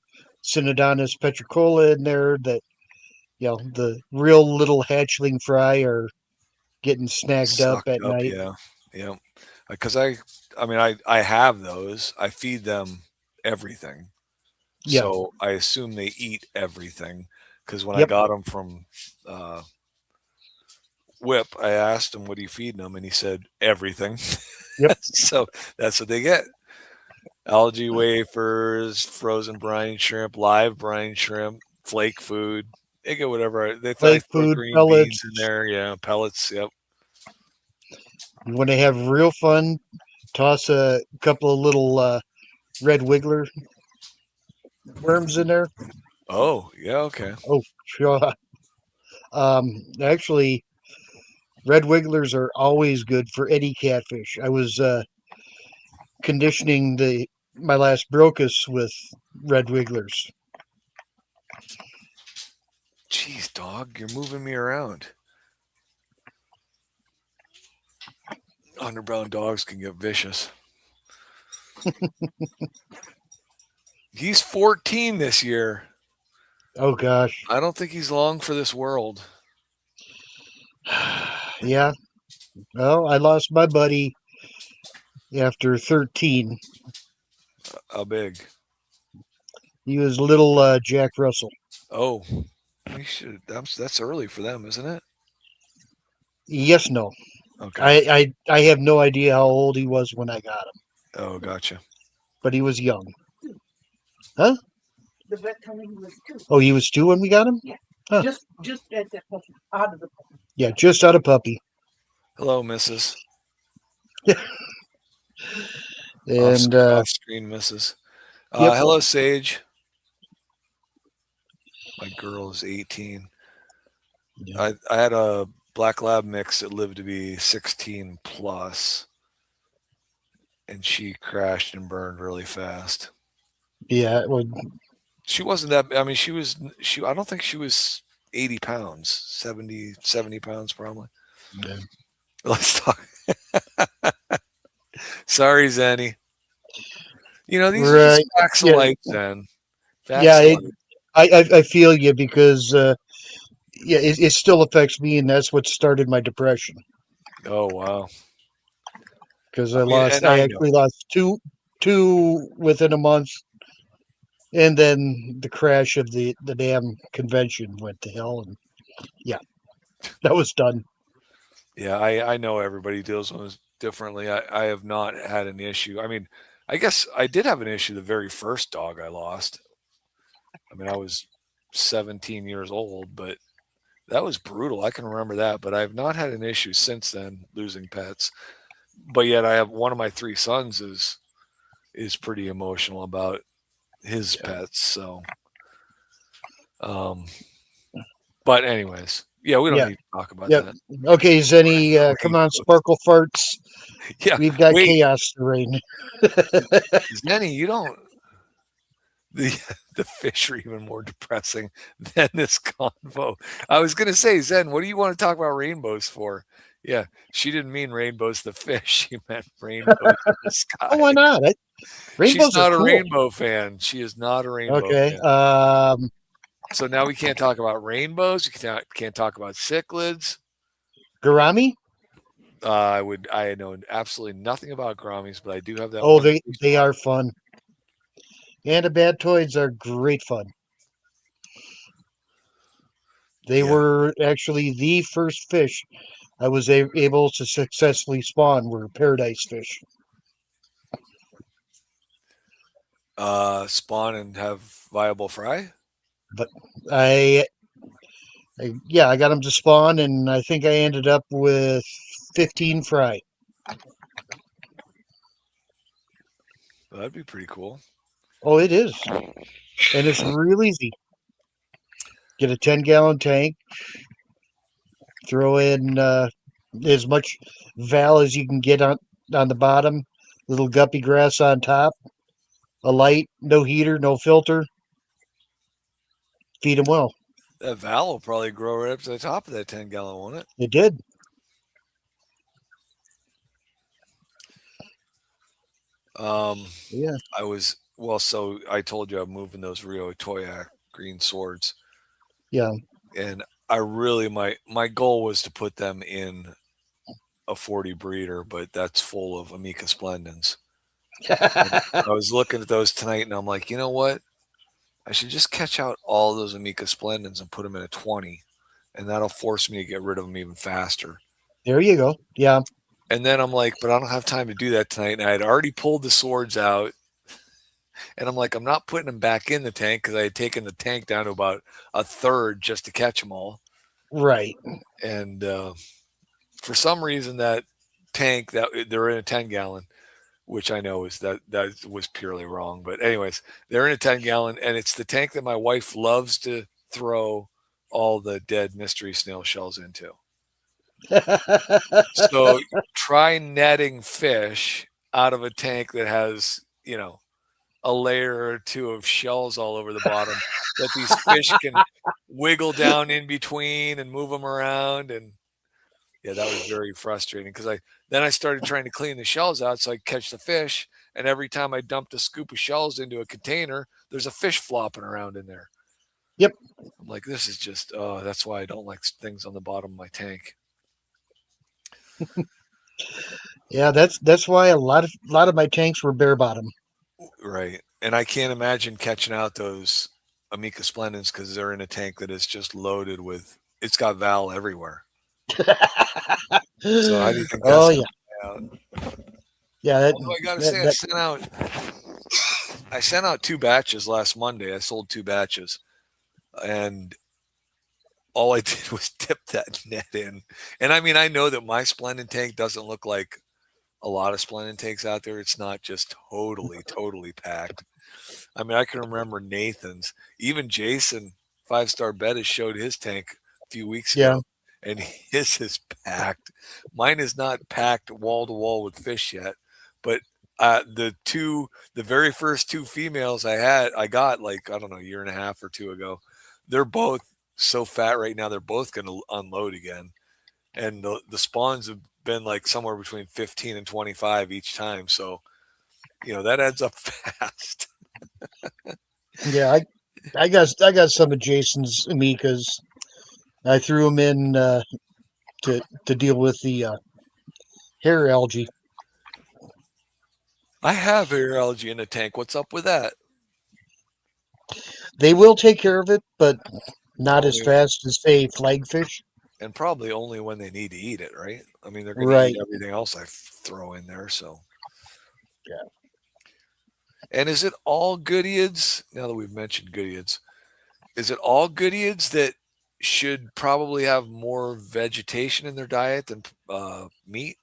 Synodontis petricola in there that the real little hatchling fry are getting snagged up Sucked at up, night. yeah. Yeah. Because I have those. I feed them everything. Yeah. So I assume they eat everything. Because when I Yep. got them from Whip, I asked him what are you feeding them, and he said everything. Yep. So that's what they get: algae wafers, frozen brine shrimp, live brine shrimp, flake food. They get whatever I Flake throw food, green pellets. beans in there. Yeah, pellets. Yep. When they have real fun, toss a couple of little red wiggler worms in there. Oh, yeah. Okay. Oh, sure. Actually, red wigglers are always good for any catfish. I was conditioning my last brocus with red wigglers. Jeez, dog, you're moving me around. Underbrown dogs can get vicious. He's 14 this year. Oh gosh. I don't think he's long for this world. Yeah. Well, I lost my buddy after 13. How big? He was little Jack Russell. Oh, we should. That's early for them, isn't it? Yes, no. Okay. I have no idea how old he was when I got him, Oh, gotcha. but he was young. Huh? The vet told me he was 2. Oh, he was 2 when we got him? Yeah. Huh. Just at that puppy, out of the puppy. Yeah, just out of puppy. Hello, Mrs. And Off screen, Mrs. yep. Hello, Sage. My girl is 18. Yeah. I had a black lab mix that lived to be 16 plus, and she crashed and burned really fast. Yeah. Well, She wasn't that. I mean, she. I don't think she was 80 pounds, 70 pounds probably. yeah. Let's talk. Sorry, Zenny. You know, these are just Right. facts of Yeah. life, Zen. Yeah. Facts of life. I feel you because yeah, it still affects me, and that's what started my depression. Oh wow. Because I mean, and I I know. actually lost two within a month, and then the crash of the damn convention went to hell, and yeah, that was done. Yeah, I know everybody deals with it differently. I have not had an issue. I mean, I guess I did have an issue the very first dog I lost. I mean, I was 17 years old, but that was brutal. I can remember that, but I've not had an issue since then losing pets. But yet I have one of my three sons is pretty emotional about his Yeah. pets. So um but anyways, yeah, we don't Yeah. need to talk about Yep. that. Okay, Zenny, come on, Rainbows. Sparkle Farts. Yeah, We've got wait, chaos to reign. Zenny, you don't the the fish are even more depressing than this convo. I was gonna say, Zen, what do you want to talk about rainbows for? Yeah, she didn't mean rainbows the fish. She meant rainbows in the Oh, why sky. not? She's Rainbows are not a cool. rainbow fan. She is not a rainbow Okay. fan. So now we can't talk about rainbows. We can't talk about cichlids. Gourami. I know absolutely nothing about Grammies, but I do have that Oh, one they spot. are fun. Anabatoids are great fun. They Yeah. were actually the first fish I was able to successfully spawn were paradise fish. Spawn and have viable fry. But I, yeah, I got them to spawn, and I think I ended up with 15 fry. Well, that'd be pretty cool. Oh, it is, and it's real easy. Get a 10-gallon tank, throw in as much val as you can get on the bottom, little guppy grass on top, a light, no heater, no filter. Feed them well. That Val will probably grow right up to the top of that 10-gallon, won't it? It did. Yeah. I was well. So I told you I'm moving those Rio Toya green swords, Yeah. and I really my goal was to put them in a 40 breeder, but that's full of Amica splendens. And I was looking at those tonight, and I'm like, you know what? I should just catch out all those Amica splendens and put them in a 20, and that'll force me to get rid of them even faster. There you go. Yeah. And then I'm like, but I don't have time to do that tonight. And I had already pulled the swords out. And I'm like, I'm not putting them back in the tank because I had taken the tank down to about a third just to catch them all. Right. And for some reason, that tank that they're in a 10-gallon, which I know is that was purely wrong. But anyways, they're in a 10-gallon, and it's the tank that my wife loves to throw all the dead mystery snail shells into. So try netting fish out of a tank that has, a layer or two of shells all over the bottom that these fish can wiggle down in between and move them around. And yeah, that was very frustrating because I started trying to clean the shells out so I could catch the fish. And every time I dumped a scoop of shells into a container, there's a fish flopping around in there. Yep. I'm like, this is just, that's why I don't like things on the bottom of my tank. Yeah, that's why a lot of my tanks were bare bottom. Right. And I can't imagine catching out those Amica splendens because they're in a tank that is just loaded with, it's got Val everywhere. So how do you think Oh that's yeah. out? Yeah, Although I gotta say, I sent out 2 batches last Monday. I sold 2 batches, and all I did was dip that net in. And I mean, I know that my Splendid tank doesn't look like a lot of Splendid tanks out there. It's not just totally packed. I mean, I can remember Nathan's, even Jason, 5-Star Bettis showed his tank a few weeks Yeah. ago, and his is packed. Mine is not packed wall to wall with fish yet, but the very first two females I got like, I don't know, a year and a half or two ago, they're both so fat right now, they're both going to unload again. And the spawns have been like somewhere between 15 and 25 each time. So, that adds up fast. Yeah, I got some of Jason's Amicas. I threw them in to deal with the hair algae. I have hair algae in the tank. What's up with that? They will take care of it, but not as Only fast as say flagfish. and probably only when they need to eat it, right? I mean, they're going to eat Right. everything else I throw in there. So, Yeah. and is it all Goodeids? Now that we've mentioned Goodeids, is it all Goodeids that should probably have more vegetation in their diet than meat?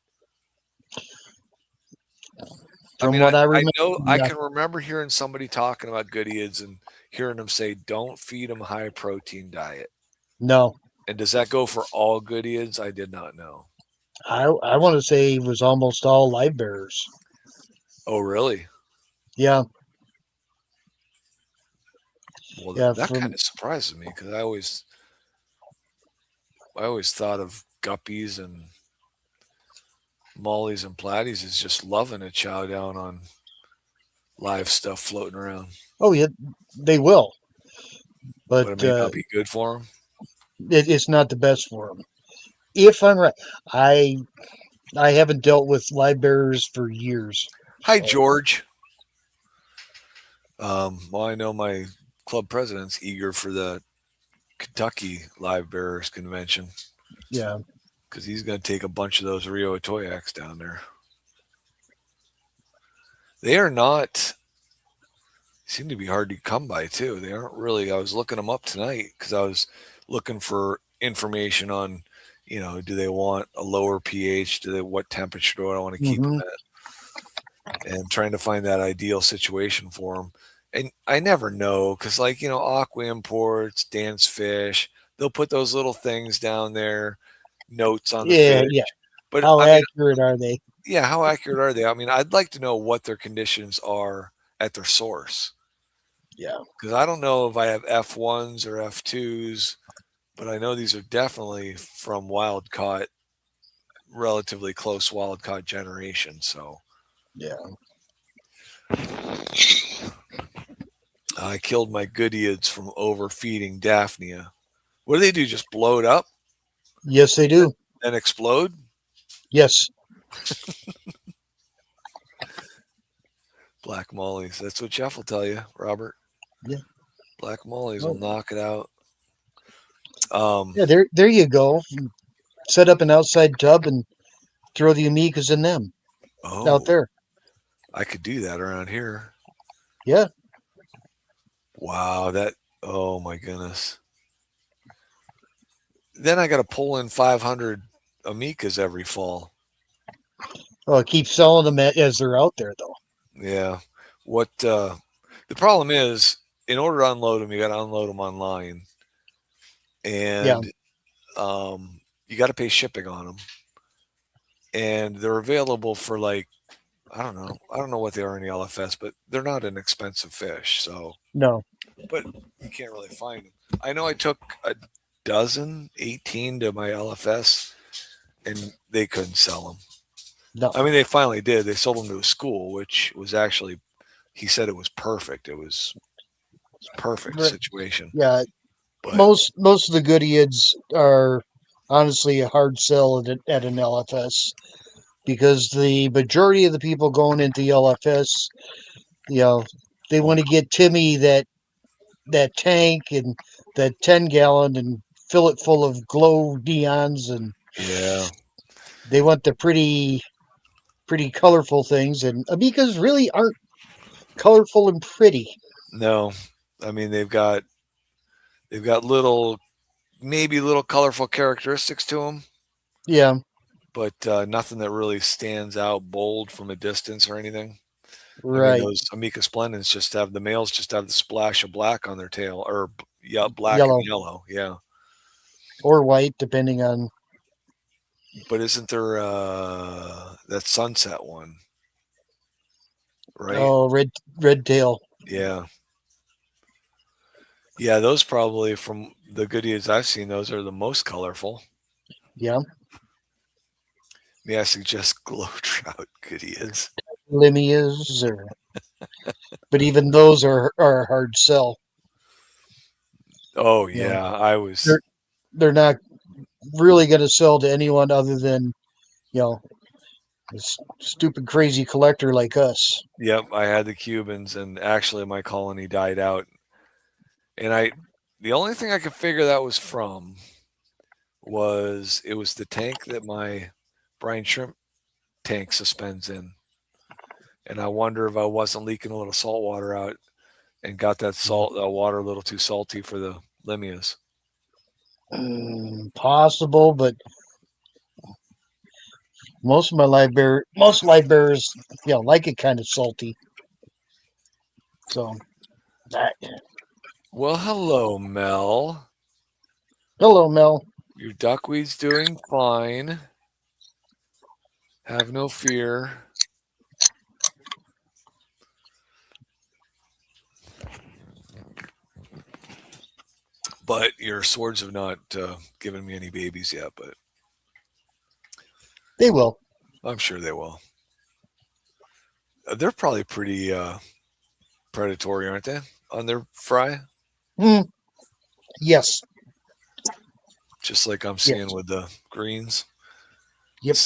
I From mean, what I I remember, know I yeah. can remember hearing somebody talking about Goodeids and hearing them say, "Don't feed them high protein diet." No, And does that go for all Goodeids? I did not know. I want to say it was almost all live bearers. Oh, really? Yeah, Well, yeah. that kind From of surprises me because I always thought of guppies and mollies and platies as just loving to chow down on live stuff floating around, oh yeah, they will, but but it may not be good for them. it's not the best for them. If I'm right, I I haven't dealt with live bearers for years. Hi, So George. Well, I know my club president's eager for the Kentucky Live Bearers Convention yeah, because he's going to take a bunch of those Rio Atoyaks down there. They are not seem to be hard to come by too. They aren't really. I was looking them up tonight because I was looking for information on, do they want a lower pH? What temperature do I want to keep them hmm at? And trying to find that ideal situation for them. And I never know because, like, Aqua Imports, Dance Fish, they'll put those little things down there, notes on the yeah, fish. yeah. But How I mean, accurate are they? yeah, how accurate are they? I mean, I'd like to know what their conditions are at their source Yeah, because I don't know if I have F1s or F2s, but I know these are definitely from wild caught, relatively close wild caught generation. So yeah. I killed my Goodeids from overfeeding Daphnia. What do they do? Just blow it up Yes, they do. and explode? Yes. Black mollies. That's what Jeff will tell you, Robert. Yeah. Black mollies will Oh, knock it out. yeah. There you go. Set up an outside tub and throw the amicas in them out Oh, there. I could do that around here. Yeah. Wow, oh my goodness. Then I got to pull in 500 amicas every fall. Oh, keep selling them as they're out there, though. Yeah. What the problem is, in order to unload them, you got to unload them online, Yeah. and you got to pay shipping on them, and they're available for like, I don't know, what they are in the LFS, but they're not an expensive fish, so No. but you can't really find them. I know I took a dozen, 18 to my LFS, and they couldn't sell them. No. I mean, they finally did. They sold them to a school, which was actually, he said it was perfect. It was perfect Right. situation. Yeah. But Most of the Goodeids are honestly a hard sell at an LFS because the majority of the people going into the LFS, you know, they want to get Timmy that tank and that 10-gallon and fill it full of glow neons, and yeah, they want the pretty colorful things, and amicas really aren't colorful and pretty. no, I mean they've got little maybe little colorful characteristics to them, Yeah. but nothing that really stands out bold from a distance or anything. I mean, Right. those Amica Splendens the males just have the splash of black on their tail, or yeah, black and Yellow yellow. Yeah. or white, depending on. But isn't there that sunset one, right? Oh, red tail. Yeah. Yeah, those probably from the goodies I've seen, those are the most colorful. Yeah. May I suggest glow trout goodies? Limias, but even those are a hard sell. Oh You know, yeah, I was. they're they're not really going to sell to anyone other than you know a stupid crazy collector like us. Yep, I had the Cubans, and actually my colony died out, and the only thing I could figure that was from was it was the tank that my brine shrimp tank suspends in, and I wonder if I wasn't leaking a little salt water out and got that water a little too salty for the limias. Possible, but most live bears, like it kind of salty. So, that. Well, hello, Mel. Hello, Mel. Your duckweed's doing fine. Have no fear. But your swords have not given me any babies yet, but They will. I'm sure they will. They're probably pretty predatory, aren't they, on their fry? Yes. Just like I'm seeing with the greens. Yep.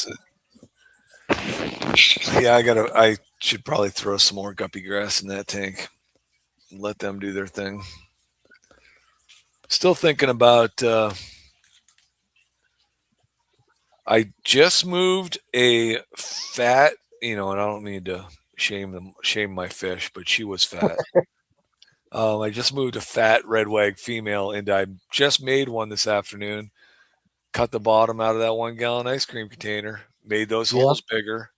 Yeah, I should probably throw some more guppy grass in that tank and let them do their thing. Still thinking about. I just moved a fat, and I don't mean to shame my fish, but she was fat. I just moved a fat red wag female, and I just made one this afternoon. Cut the bottom out of that 1 gallon ice cream container, made those Yeah. holes bigger,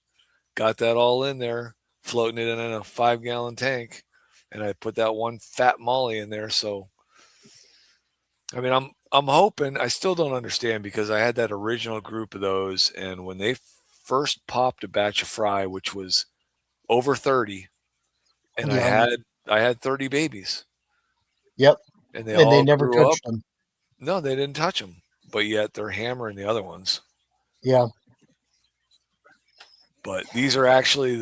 got that all in there, floating it in a 5 gallon tank, and I put that one fat molly in there. So, I mean, I'm hoping. I still don't understand because I had that original group of those, and when they first popped a batch of fry, which was over 30, and Yeah. I had 30 babies, Yep. and they And they all never grew up. touched them. No, they didn't touch them, but yet they're hammering the other ones. Yeah. But these are actually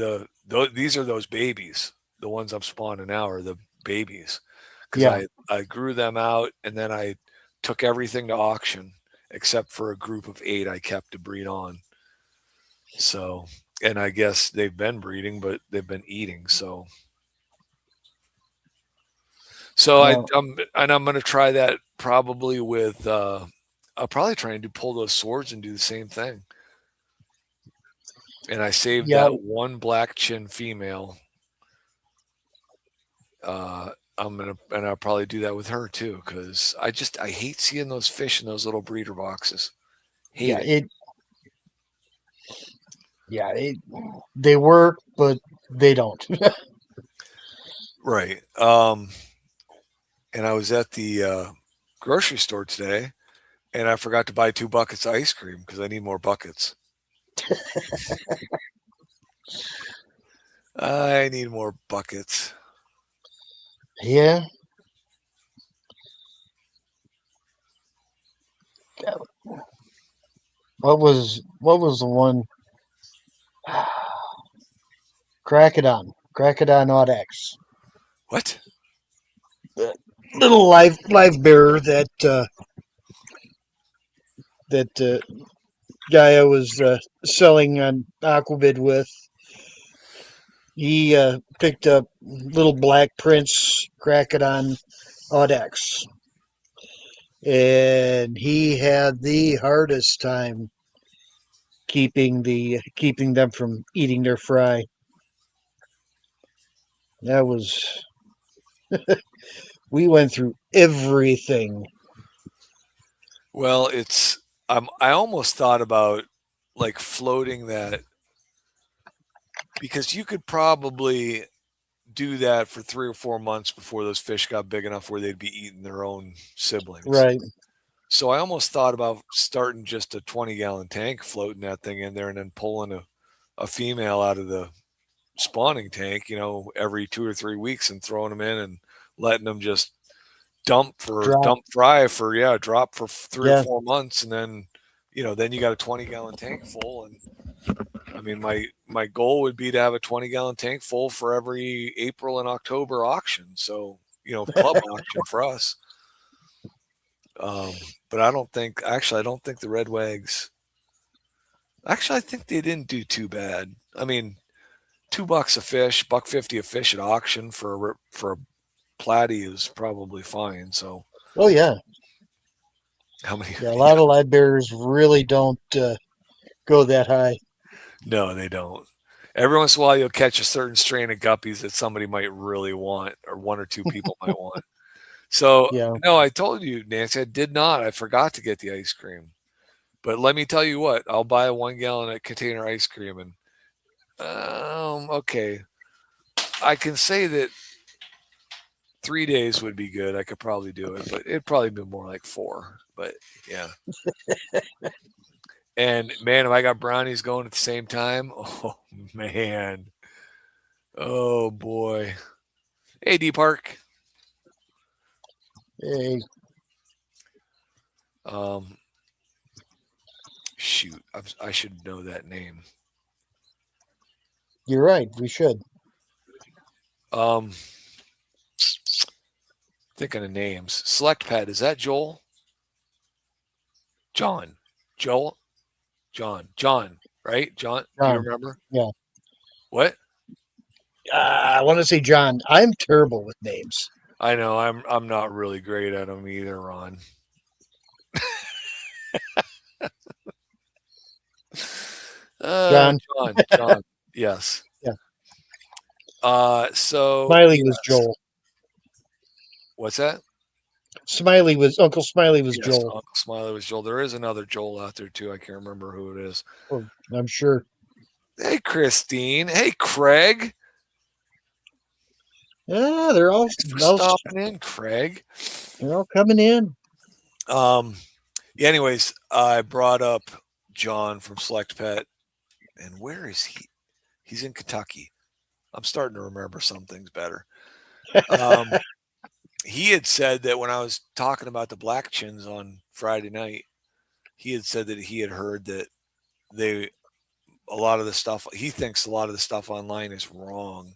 these are those babies. The ones I'm spawning now are the babies because Yeah. I grew them out, and then I took everything to auction except for a group of 8 I kept to breed on. So, and I guess they've been breeding, but they've been eating. So Well, I'm going to try that probably with I'll probably try and pull those swords and do the same thing. And I saved yeah. that one black chin female. And I'll probably do that with her too, because I hate seeing those fish in those little breeder boxes. Hate it. They work, but they don't. Right. And I was at the grocery store today, and I forgot to buy 2 buckets of ice cream because I need more buckets. I need more buckets. Yeah. What was the one? Cracodon Audax. What? Little live bearer that guy I was selling on Aquabid with. He picked up little Black Prince Cracodon Audax, and he had the hardest time keeping them from eating their fry. That was we went through everything Well, I almost thought about like floating that because you could probably do that for 3 or 4 months before those fish got big enough where they'd be eating their own siblings. Right. So I almost thought about starting just a 20-gallon tank, floating that thing in there, and then pulling a female out of the spawning tank, every 2 or 3 weeks and throwing them in and letting them just Drop. drop for three or Yeah. 4 months, and then you got a 20-gallon tank full. And I mean, my goal would be to have a 20-gallon tank full for every April and October auction. So club auction for us. But I don't think the red wags. Actually, I think they didn't do too bad. I mean, $2 a fish, $1.50 a fish at auction for a platy is probably fine. So Oh yeah. how many? Yeah. A lot of live bearers really don't go that high. No, they don't. Every once in a while, you'll catch a certain strain of guppies that somebody might really want, or one or two people might want. So, Yeah. no, I told you, Nancy, I did not. I forgot to get the ice cream. But let me tell you what, I'll buy a 1 gallon container ice cream, and okay, I can say that 3 days would be good. I could probably do it, but it'd probably be more like 4. But yeah. And man, if I got brownies going at the same time, oh man, oh boy. Hey, D Park. Hey, Um, shoot, I should know that name. you're right. We should. Um, thinking of names. Select Pet. Is that Joel? John. Joel. John. Right? John. Do you John. remember? Yeah. What? I want to say John. I'm terrible with names. I know. I'm not really great at them either, Ron. John. John. Yes. Yeah. So Smiley was yes. Joel. What's that? Uncle Smiley was Yes, Joel. Uncle Smiley was Joel. There is another Joel out there too. I can't remember who it is. Oh, I'm sure. Hey, Christine. Hey, Craig. Yeah, they're all Thanks for stopping in, Craig. they're all coming in. Yeah, anyways, I brought up John from Select Pet, and where is he? He's in Kentucky. I'm starting to remember some things better. He had said that when I was talking about the black chins on Friday night, he had said that he had heard that a lot of the stuff, he thinks a lot of the stuff online is wrong,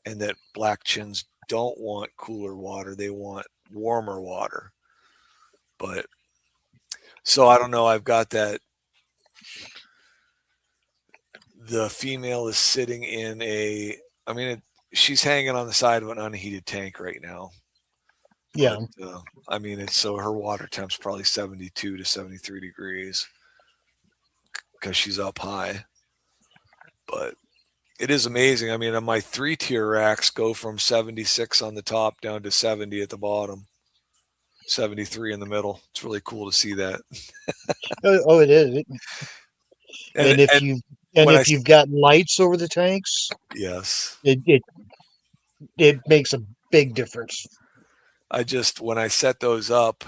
and that black chins don't want cooler water, they want warmer water. But so I don't know, I've got that. The female is sitting in she's hanging on the side of an unheated tank right now. Yeah. But, it's so her water temp's probably 72 to 73 degrees because she's up high. But it is amazing. I mean, on my 3-tier racks go from 76 on the top down to 70 at the bottom, 73 in the middle. It's really cool to see that. Oh, it is. And if you've got lights over the tanks, yes, it makes a big difference. When I set those up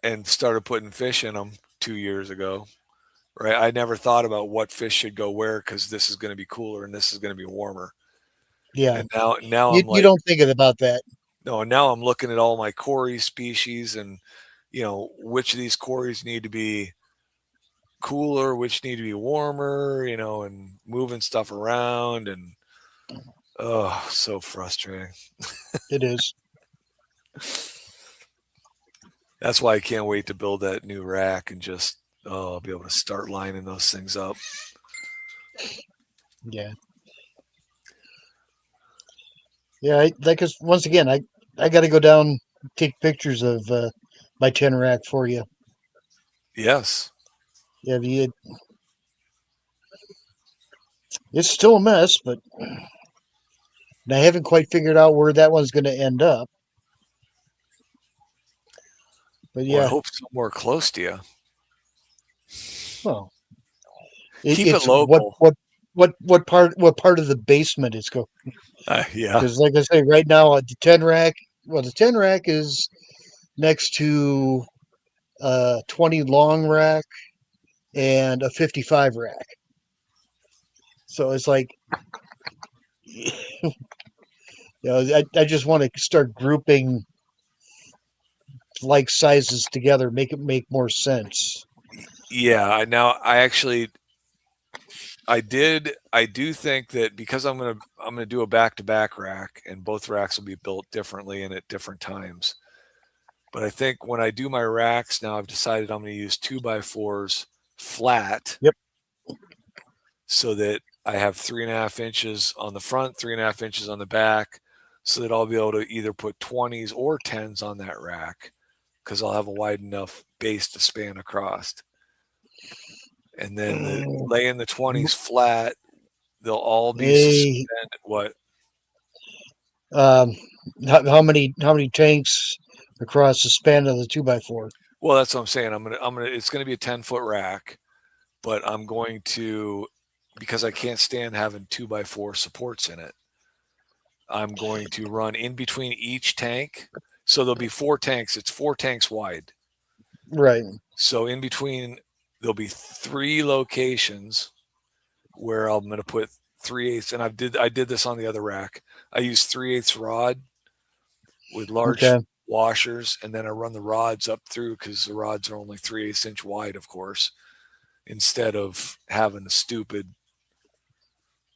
and started putting fish in them 2 years ago, right? I never thought about what fish should go where because this is going to be cooler and this is going to be warmer. Yeah. And now You don't think about that. No, now I'm looking at all my Cory species and which of these Corys need to be cooler, which need to be warmer, and moving stuff around, and oh, so frustrating. It is. That's why I can't wait to build that new rack and just I'll be able to start lining those things up. Yeah. Yeah, because once again, I got to go down take pictures of my 10 rack for you. Yes. Yeah, it's still a mess, but I haven't quite figured out where that one's going to end up. But Well, I yeah, hope somewhere close to you. well, Keep it it's what local. what part of the basement it's go. Yeah. Because like I say, right now the 10 rack, well, the 10 rack is next to a 20 long rack and a 55 rack. So it's like, I just want to start grouping like sizes together, make it make more sense. Yeah. I do think that because I'm gonna do a back-to-back rack, and both racks will be built differently and at different times. But I think when I do my racks now, I've decided I'm going to use 2x4s flat Yep. so that I have 3.5 inches on the front, 3.5 inches on the back, so that I'll be able to either put 20s or 10s on that rack because I'll have a wide enough base to span across. And then laying the 20s flat, they'll all be Hey, suspended. What? um, how many tanks across the span of the 2x4? Well, that's what I'm saying. It's gonna be a 10-foot rack, but I'm going to, because I can't stand having 2x4 supports in it, I'm going to run in between each tank. So there'll be 4 tanks. It's 4 tanks wide. Right. So in between, there'll be 3 locations where I'm going to put 3/8, and I did this on the other rack. I use 3/8 rod with large Okay. washers, and then I run the rods up through because the rods are only 3/8 inch wide, of course, instead of having a stupid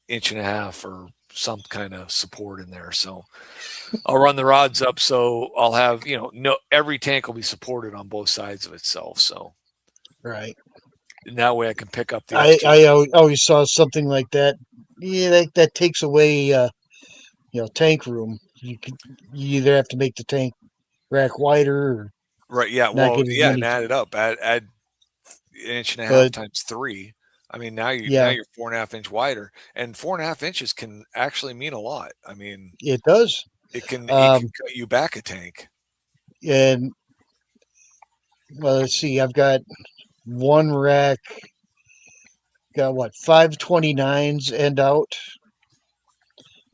inch and a half or some kind of support in there. So I'll run the rods up, so I'll have, no, every tank will be supported on both sides of itself. So Right. and that way I can pick up the extras. Always saw something like that. Yeah, that takes away tank room. You either have to make the tank rack wider or Right. Yeah. not Well, get as yeah, and many. add it up. Add an inch and a half But times 3. I mean, now yeah, you're 4.5 inch wider, and 4.5 inches can actually mean a lot. I mean, it does. it can cut you back a tank. And well, let's see. I've got one rack. Got what, 529s end out,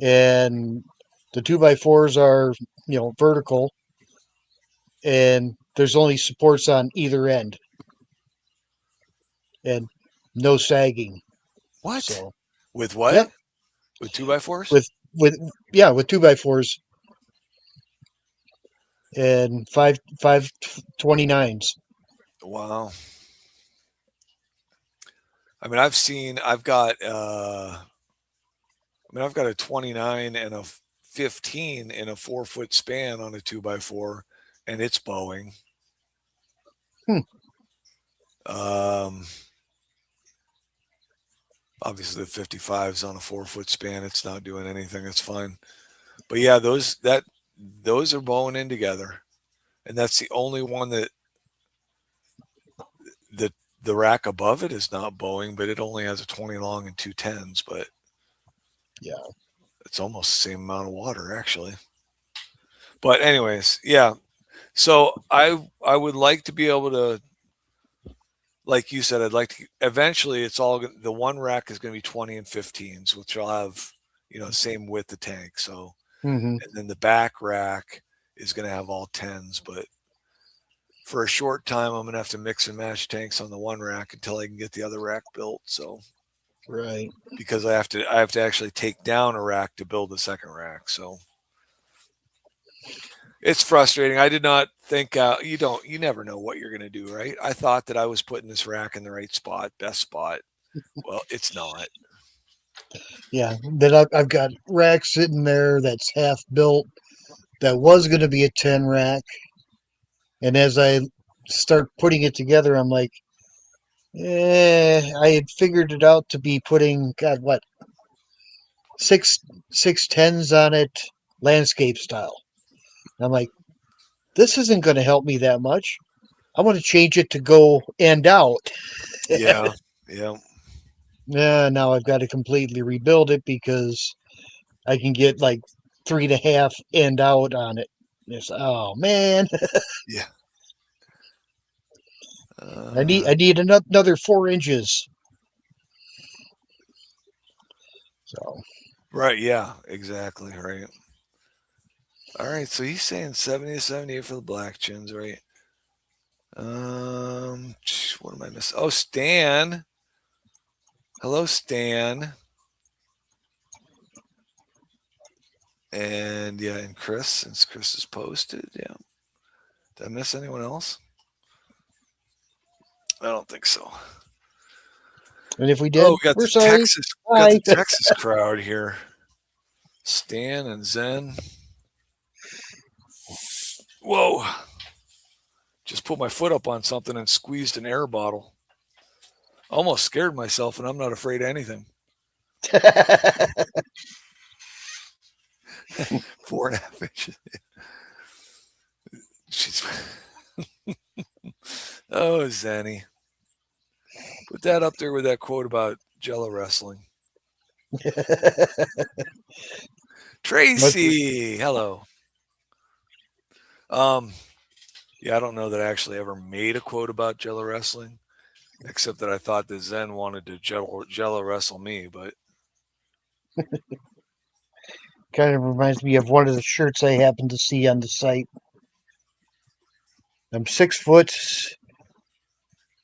and the 2x4s are vertical, and there's only supports on either end, and no sagging. What? So With yeah, what? With 2x4s? with yeah, with 2x4s and 529s. Wow. I mean, I've got a 29 and a 15 in a 4 foot span on a 2x4, and it's bowing. Hmm. Um, Obviously the 55's on a 4 foot span. It's not doing anything. It's fine. But yeah, those are bowing in together, and that's the only one that the rack above it is not bowing, but it only has a 20 long and 2 10s. But Yeah. it's almost the same amount of water actually. But anyways, yeah. So I would like to be able to, like you said, I'd like to eventually. It's all the one rack is going to be 20 and 15s, which will have same width of tank. So Hmm. and then the back rack is going to have all 10s. But for a short time, I'm going to have to mix and match tanks on the one rack until I can get the other rack built. So Right. because I have to actually take down a rack to build the second rack. So it's frustrating. I did not think you never know what you're going to do, right? I thought that I was putting this rack in the right spot, best spot. Well, it's not. Yeah. Then I've got racks sitting there that's half built that was going to be a 10 rack, and as I start putting it together, I'm like, I had figured it out to be putting, God, what, six 610s on it, landscape style. I'm like, this isn't going to help me that much. I want to change it to go end out. Yeah. Yeah. Yeah, now I've got to completely rebuild it because I can get like 3.5 end out on it. It's, oh man. Yeah. I need another 4 inches. So Right, yeah, exactly, right. All right, so he's saying 70 to 78 for the black chins, right? What am I missing? Oh, Stan. Hello, Stan. And yeah, and Chris, since Chris is posted, yeah. Did I miss anyone else? I don't think so. and if we did, Oh, we got we're the sorry. Texas, Bye. crowd here. Stan and Zen. Whoa! Just put my foot up on something and squeezed an air bottle. Almost scared myself, and I'm not afraid of anything. 4.5 inches. She's oh, Zenny. Put that up there with that quote about Jello wrestling. Tracy, hello. Yeah, I don't know that I actually ever made a quote about Jello wrestling, except that I thought that Zen wanted to Jello wrestle me, but Kind of reminds me of one of the shirts I happened to see on the site. I'm 6 foot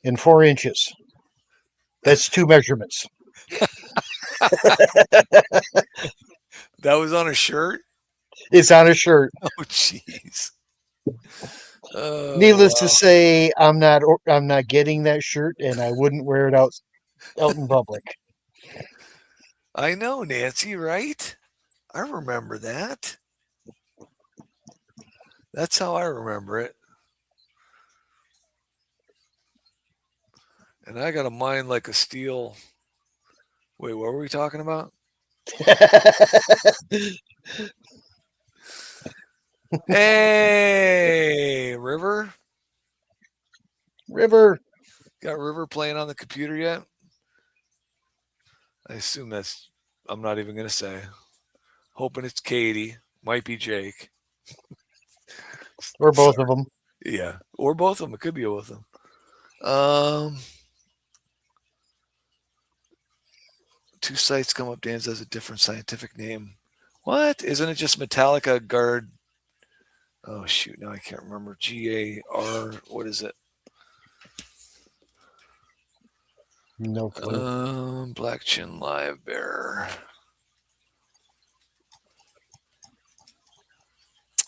and 4 inches. That's 2 measurements. that was on a shirt. It's on a shirt. Oh, jeez. Needless to say, I'm not getting that shirt, and I wouldn't wear it out in public. I know, Nancy, right? I remember that. That's how I remember it. And I got a mind like a steel. Wait, what were we talking about? Hey, River. River. Got River playing on the computer yet? I assume that's, I'm not even going to say. Hoping it's Katie. Might be Jake. Or both of them. Yeah. Or both of them. It could be both of them. Two sites come up. Dan's has a different scientific name. What? Isn't it just Metallica Guard? Oh, shoot. Now I can't remember. GAR. What is it? No clue. Black Chin Live Bear.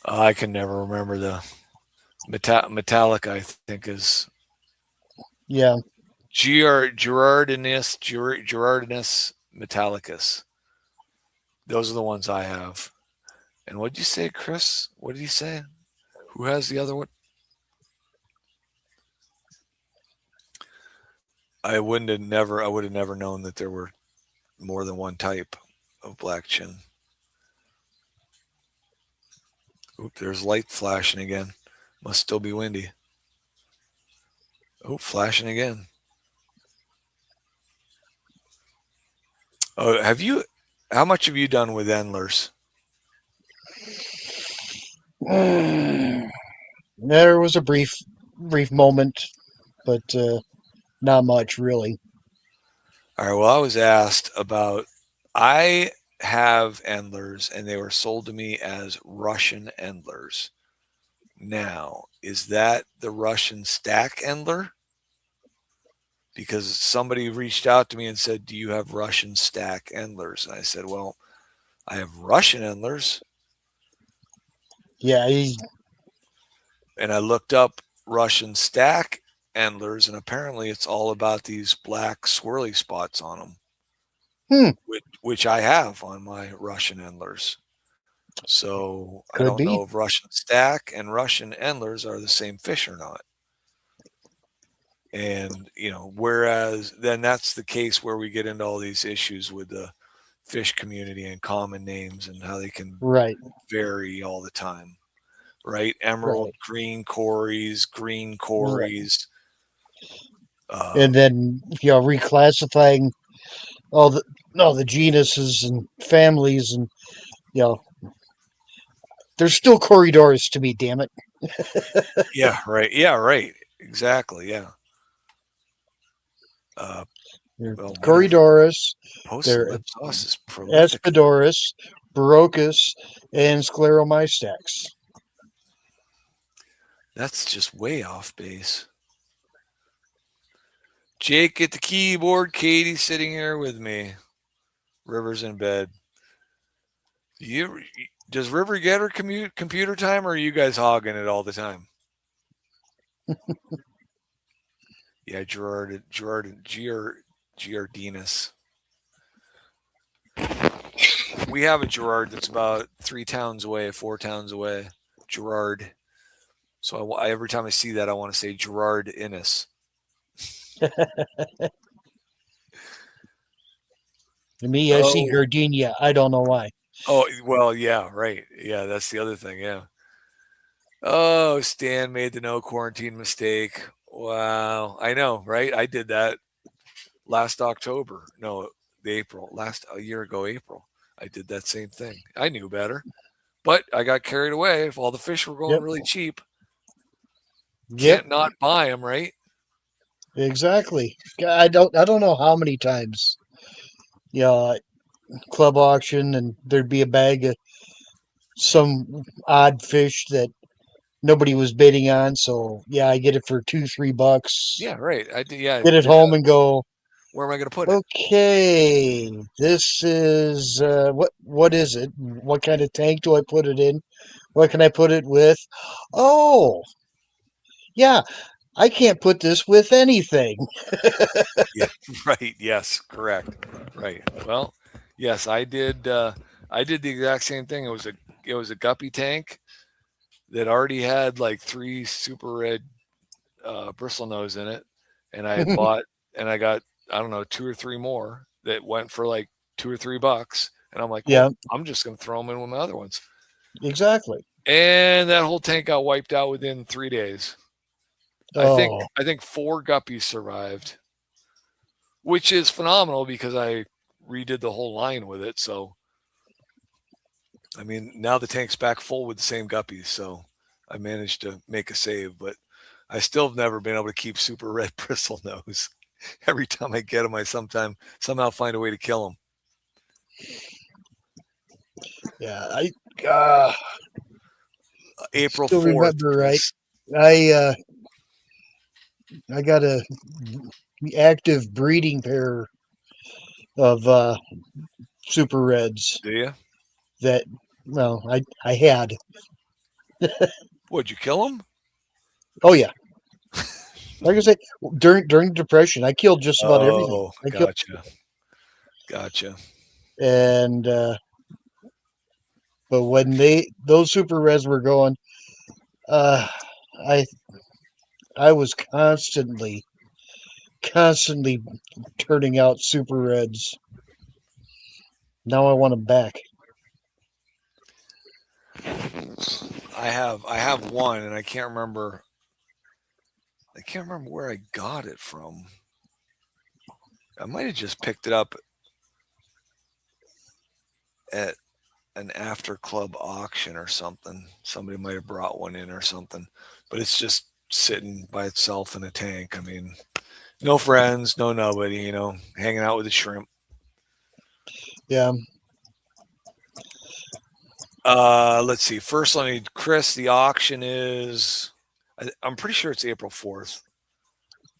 I can never remember the Metallica. I think is Yeah. Gerardinus Metallicus. Those are the ones I have. And what did you say, Chris? What did you say? Who has the other one? I would have never known that there were more than one type of black chin. Oop, there's light flashing again. Must still be windy. Oh, flashing again. Oh, how much have you done with Endlers? There was a brief moment, but not much really. All right. Well, I was asked about. I have Endlers, and they were sold to me as Russian Endlers. Now, is that the Russian stack Endler? Because somebody reached out to me and said, "Do you have Russian stack Endlers?" And I said, "Well, I have Russian Endlers." Yeah. And I looked up Russian stack Endlers, and apparently it's all about these black swirly spots on them, which I have on my Russian Endlers. So I don't know if Russian stack and Russian Endlers are the same fish or not. And, whereas then that's the case where we get into all these issues with the fish community and common names and how they can vary all the time. Right? Emerald, green cories. And then, reclassifying all the genuses and families, and, there's still corridors to me, damn it. Yeah, right. Yeah, right. Exactly. Yeah. Well, Corydoras, postal there lip sauce is prolific. Espidoris, Barocus, and Scleromystax. That's just way off base. Jake at the keyboard. Katie sitting here with me. River's in bed. Does River get her computer time, or are you guys hogging it all the time? Yeah, Giardinus. We have a Gerard that's about 4 towns away. Gerard. So every time I see that, I want to say Gerard Innes. To me, I see Gardenia. I don't know why. Oh, well, yeah, right. Yeah, that's the other thing. Yeah. Oh, Stan made the no quarantine mistake. Wow. I know, right? I did that last October. No, a year ago, April. I did that same thing. I knew better, but I got carried away. If all the fish were going really cheap, can't not buy them, right? Exactly. I don't know how many times, club auction, and there'd be a bag of some odd fish that nobody was bidding on. So yeah, I get it for $2-3. Yeah, right. I did. Yeah, Get it home and go. Where am I going to put it? Okay, this is what is it? What kind of tank do I put it in? What can I put it with? Oh, yeah, I can't put this with anything. Yeah, right. Yes, correct. Right. Well, yes, I did. I did the exact same thing. It was a guppy tank that already had like 3 super red bristlenose in it, and I had bought, and I got, I don't know, 2 or 3 more that went for like $2 or $3, and I'm like, well, Yeah, I'm just going to throw them in with my other ones, exactly. and that whole tank got wiped out within 3 days. Oh, I think 4 guppies survived, which is phenomenal because I redid the whole line with it. So, I mean, now the tank's back full with the same guppies. So I managed to make a save, but I still have never been able to keep super red bristlenose. Every time I get them, I somehow find a way to kill them. yeah, April still 4th. remember, right? I got a active breeding pair of super reds Do you? that, well, I had. Would you kill them? Oh yeah, like I say, during Depression, I killed just about everything. Oh, I killed, gotcha. and but when those super reds were going, uh, I I was constantly turning out super reds. Now I want them back. I have one, and I can't remember where I got it from. I might have just picked it up at an after club auction or something. Somebody might have brought one in or something, but it's just sitting by itself in a tank. I mean, no friends, no nobody, hanging out with the shrimp. Yeah. Let's see. First, Chris, the auction is, I'm pretty sure it's April 4th.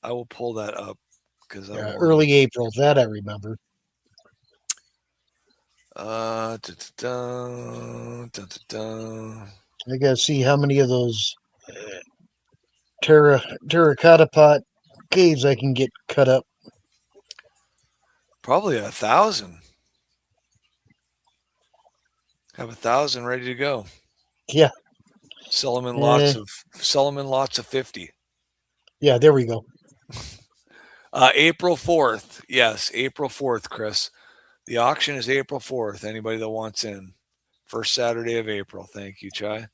I will pull that up because Early April. That I remember. Da, da, da. I gotta see how many of those terracotta pot caves I can get cut up. Probably 1,000. Have 1,000 ready to go. Yeah. Sell them in lots of 50. Yeah, there we go. April 4th. Yes, April 4th, Chris. The auction is April 4th. Anybody that wants in. First Saturday of April. Thank you, Chai.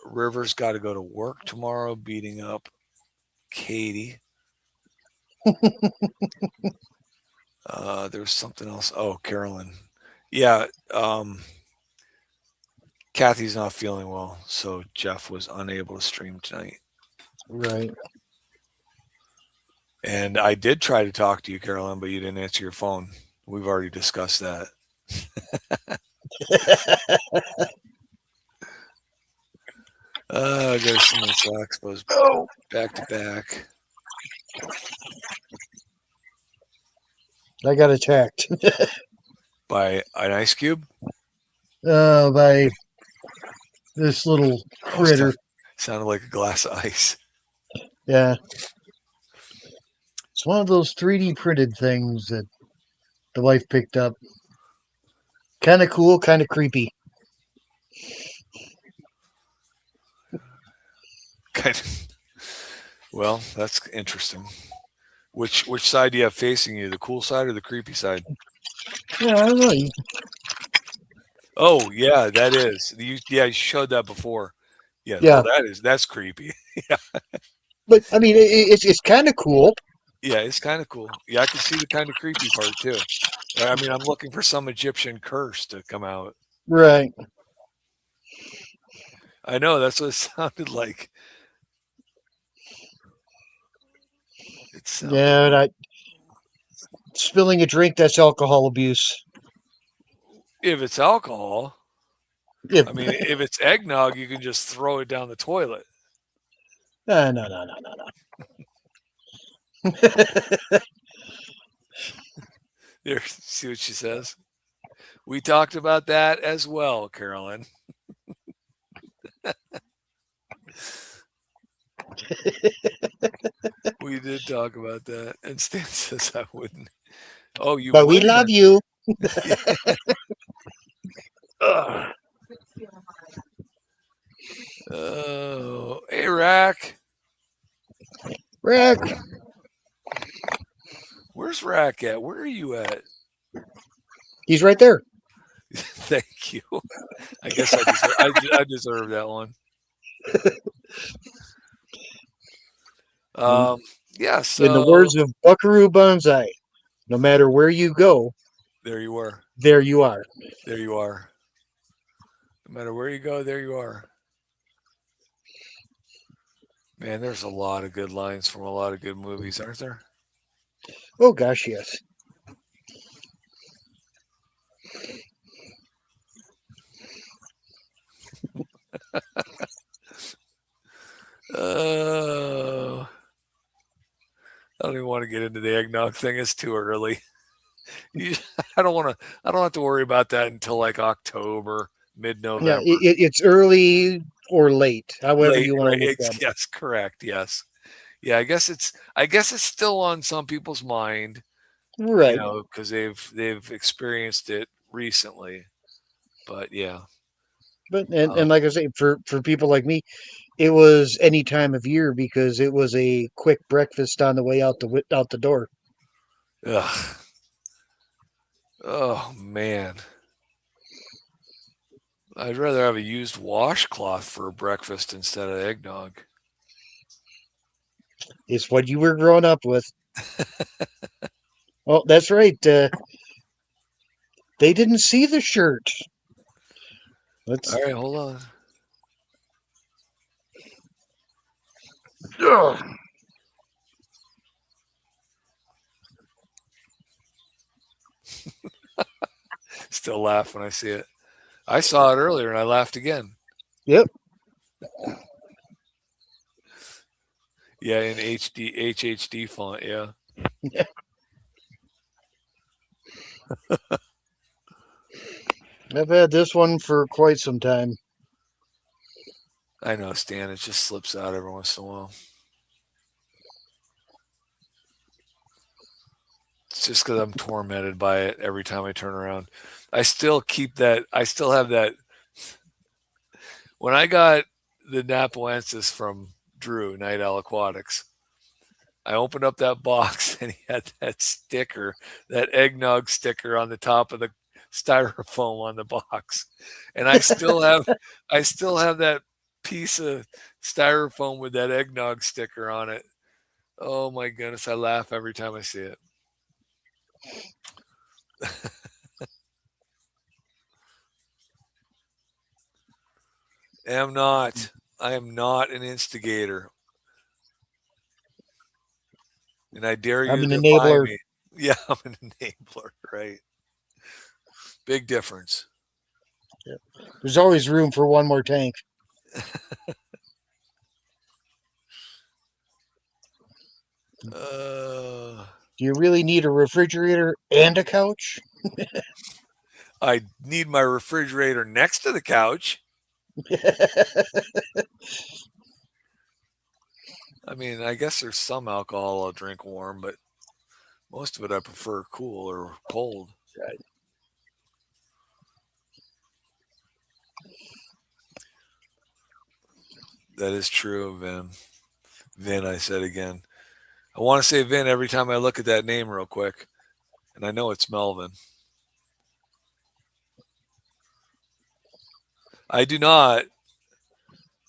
River's got to go to work tomorrow, beating up Katie. There's something else. Oh, Carolyn. Yeah. Kathy's not feeling well, so Jeff was unable to stream tonight. Right. And I did try to talk to you, Carolyn, but you didn't answer your phone. We've already discussed that. I got some more Expos back to back. I got attacked By an ice cube? by this little critter. Sounded like a glass of ice. Yeah. It's one of those 3D printed things that the wife picked up. Kind of cool, kind of creepy. Kind of. Well, that's interesting. Which side do you have facing you? The cool side or the creepy side? Yeah, I don't know. Oh, yeah, that is. You showed that before. Yeah. Yeah. Well, that's creepy. But I mean, it's kind of cool. Yeah, it's kind of cool. Yeah, I can see the kind of creepy part too. I mean, I'm looking for some Egyptian curse to come out. Right. I know that's what it sounded like. Yeah, and spilling a drink, that's alcohol abuse. If it's alcohol, Yeah. I mean, if it's eggnog, you can just throw it down the toilet. No. There, see what she says? We talked about that as well, Carolyn. We did talk about that. And Stan says I wouldn't. Oh, you But we love you. Oh, hey, Rack. Rack. Where's Rack at? Where are you at? He's right there. Thank you. I guess I deserve that one. Yeah. So in the words of Buckaroo Banzai, no matter where you go, there you were. There you are. There you are. No matter where you go, there you are. Man, there's a lot of good lines from a lot of good movies, aren't there? Oh gosh, yes. I don't even want to get into the eggnog thing. It's too early. I don't have to worry about that until like October, mid-November. Yeah, it's early or late, however Late, you want right? to look at it. Yes, correct. Yes. Yeah, I guess it's still on some people's mind, Right. because they've experienced it recently. But yeah. But and like I say, for people like me, it was any time of year because it was a quick breakfast on the way out the door. Ugh. Oh man. I'd rather have a used washcloth for breakfast instead of eggnog. It's what you were growing up with. Well, that's right. They didn't see the shirt. All right, hold on. Ugh. Still laugh when I see it. I saw it earlier and I laughed again. Yep. Yeah, in HHD font. Yeah. I've had this one for quite some time. I know, Stan. It just slips out every once in a while. It's just because I'm tormented by it every time I turn around. I still keep that. I still have that. When I got the Napoensis from Drew, Night Owl Aquatics, I opened up that box and he had that sticker, that eggnog sticker on the top of the styrofoam on the box. And I still have that piece of styrofoam with that eggnog sticker on it. Oh my goodness, I laugh every time I see it. I am not an instigator. And I dare I'm you an to defy enabler. me. Yeah, I'm an enabler, right? Big difference. There's always room for one more tank. Uh, Do you really need a refrigerator and a couch? I need my refrigerator next to the couch. I mean, I guess there's some alcohol I'll drink warm, but most of it I prefer cool or cold. Right. That is true, Vin. Vin, I said again. I want to say Vin every time I look at that name real quick, and I know it's Melvin. I do not.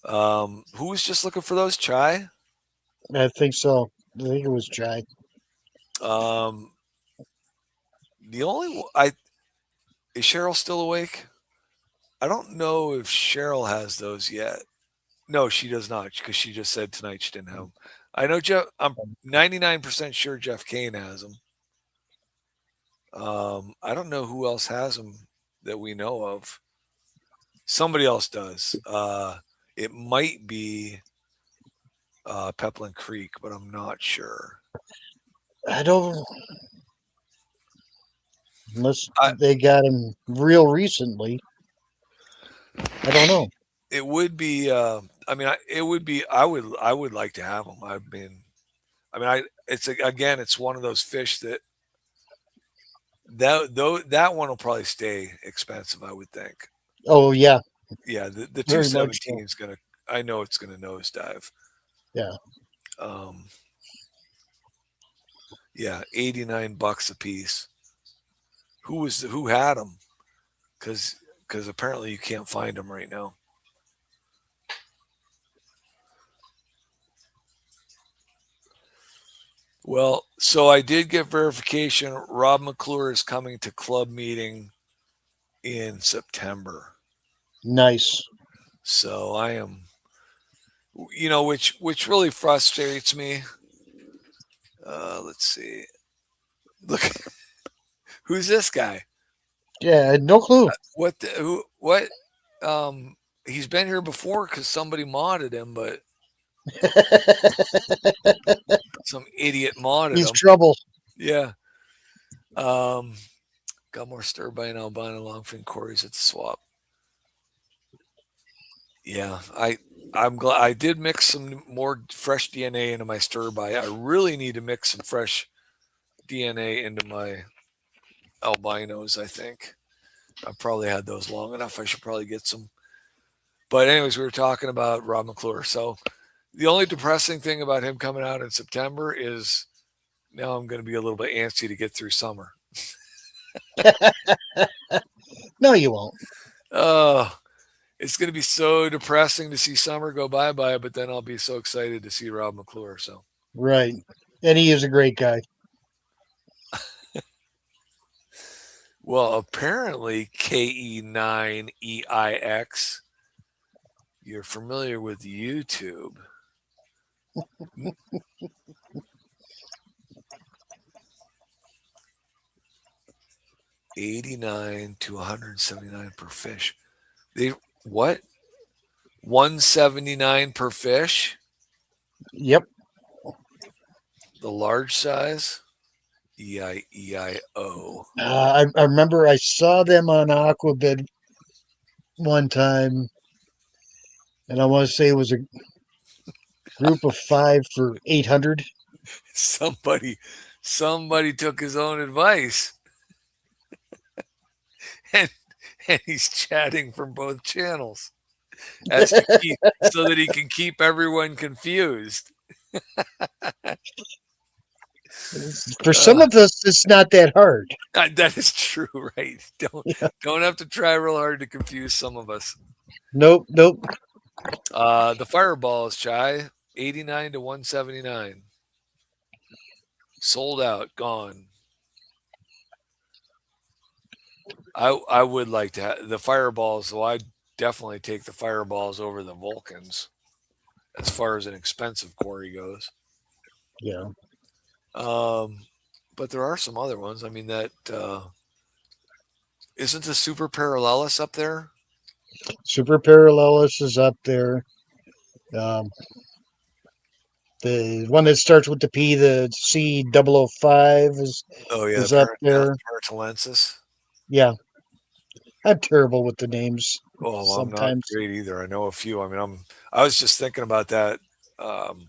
Who was just looking for those chai? I think so. I think it was Chai. Um, the only I is Cheryl still awake? I don't know if Cheryl has those yet. No, she does not because she just said tonight she didn't have them. I know Jeff. I'm 99% sure Jeff Kane has them. I don't know who else has them that we know of. Somebody else does. It might be Peplin Creek, but I'm not sure. I don't, unless I, they got him real recently. I don't know. it would be. I mean, it would be. I would like to have them. It's again, it's one of those fish that one will probably stay expensive. I would think. Oh yeah, Yeah, the very much 217 so. is gonna. I know it's gonna nosedive. Yeah. Um, yeah, $89 a piece. Who had them? Because apparently you can't find them right now. Well, so I did get verification. Rob McClure is coming to club meeting in September. Nice. So I am, which really frustrates me. Let's see. Look, who's this guy? Yeah, no clue. What? Who? What? Um, he's been here before because somebody modded him, but some idiot modded He's him. trouble. Yeah. Um, got more stir by an albino longfin Corey's at the swap. Yeah, I'm glad I did mix some more fresh DNA into my stir by. I really need to mix some fresh DNA into my albinos. I think I've probably had those long enough. I should probably get some. But anyways, we were talking about Rob McClure. So the only depressing thing about him coming out in September is now I'm going to be a little bit antsy to get through summer. No, you won't. Oh, it's going to be so depressing to see summer go bye, but then I'll be so excited to see Rob McClure. So, Right. And he is a great guy. well, apparently KE9EIX, you're familiar with YouTube. 89 to 179 per fish. They what? 179 per fish? Yep. The large size? EIO. I remember I saw them on Aquabid one time, and I want to say it was a group of 5 for 800. Somebody took his own advice. and and he's chatting from both channels as to keep so that he can keep everyone confused. For some of us, it's not that hard. That is true, right? Yeah. Don't have to try real hard to confuse some of us. Nope, nope. The Fireball is Chai, 89 to 179. Sold out, gone. I would like to have the Fireballs, so I definitely take the Fireballs over the Vulcans as far as an expensive quarry goes. Yeah. But there are some other ones. I mean, that isn't the Super Parallelus up there? Super Parallelus is up there. Um, the one that starts with the P, the C005 Oh yeah, is up there. Paratalensis. Yeah, I'm terrible with the names Oh, well, I'm not sometimes. great either. I know a few. I mean, I was just thinking about that um,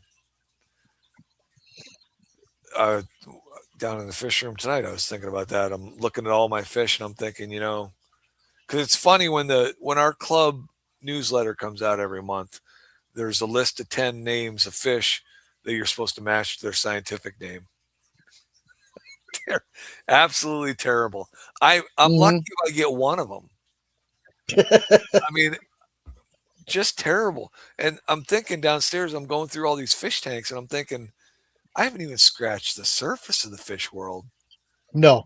uh, down in the fish room tonight. I was thinking about that. I'm looking at all my fish and I'm thinking, because it's funny when our club newsletter comes out every month. There's a list of 10 names of fish that you're supposed to match to their scientific name. They're absolutely terrible. I'm lucky Hmm. if I get one of them. I mean, just terrible. And I'm thinking downstairs, I'm going through all these fish tanks, and I'm thinking, I haven't even scratched the surface of the fish world. No,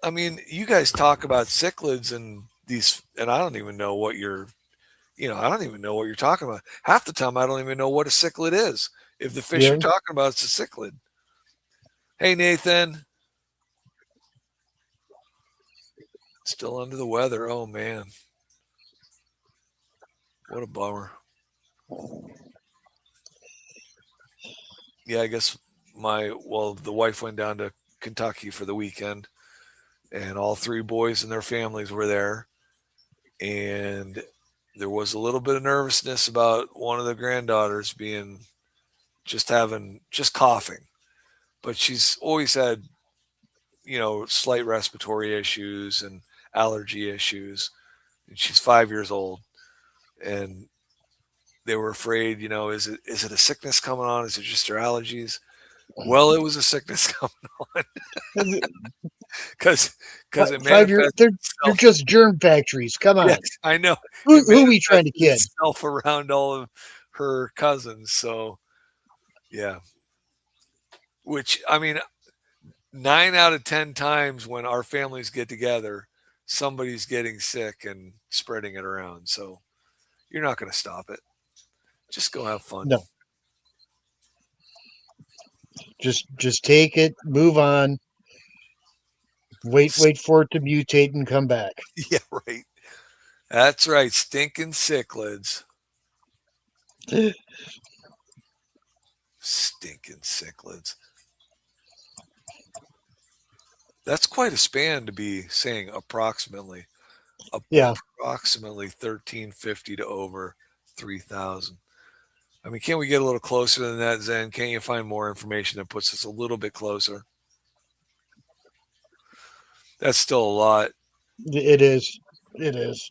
I mean, you guys talk about cichlids and these, and I don't even know what I don't even know what you're talking about. Half the time, I don't even know what a cichlid is. If the fish you're yeah, talking about is a cichlid. Hey, Nathan, still under the weather. Oh man, what a bummer. Yeah, I guess the wife went down to Kentucky for the weekend, and all three boys and their families were there. And there was a little bit of nervousness about one of the granddaughters being just coughing, but she's always had slight respiratory issues and allergy issues. And she's 5 years old, and they were afraid. Is it a sickness coming on? Is it just her allergies? Well, it was a sickness coming on because it 5 years. manifests They're itself. just germ factories. Come Yes, on, I know. who It who we trying manifested to kid? itself around all of her cousins. So yeah, which I mean, 9 out of 10 times when our families get together, somebody's getting sick and spreading it around. So you're not going to stop it. Just go have fun. No, just take it, move on, wait for it to mutate and come back. Yeah, right. That's right. Stinking cichlids. Stinking cichlids. That's quite a span to be saying approximately. Yeah, Approximately 1350 to over 3000. I mean, can't we get a little closer than that, Zen? Can't you find more information that puts us a little bit closer? That's still a lot. it is. It is.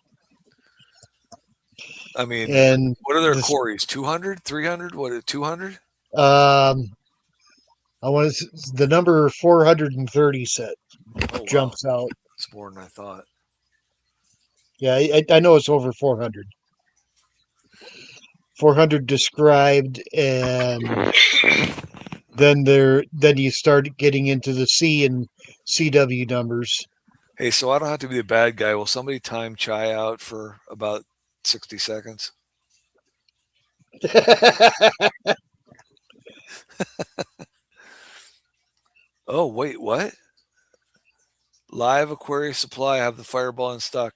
I mean, And what are their this, quarries? 200, 300? What, 200? um, I want to, the number 430 set Oh, wow. jumps out. It's more than I thought. Yeah, I know it's over 400. 400 described, and then you start getting into the C and CW numbers. Hey, so I don't have to be the bad guy. Will somebody time Chai out for about 60 seconds? Oh, wait, what? Live Aquarius Supply have the Fireball in stock.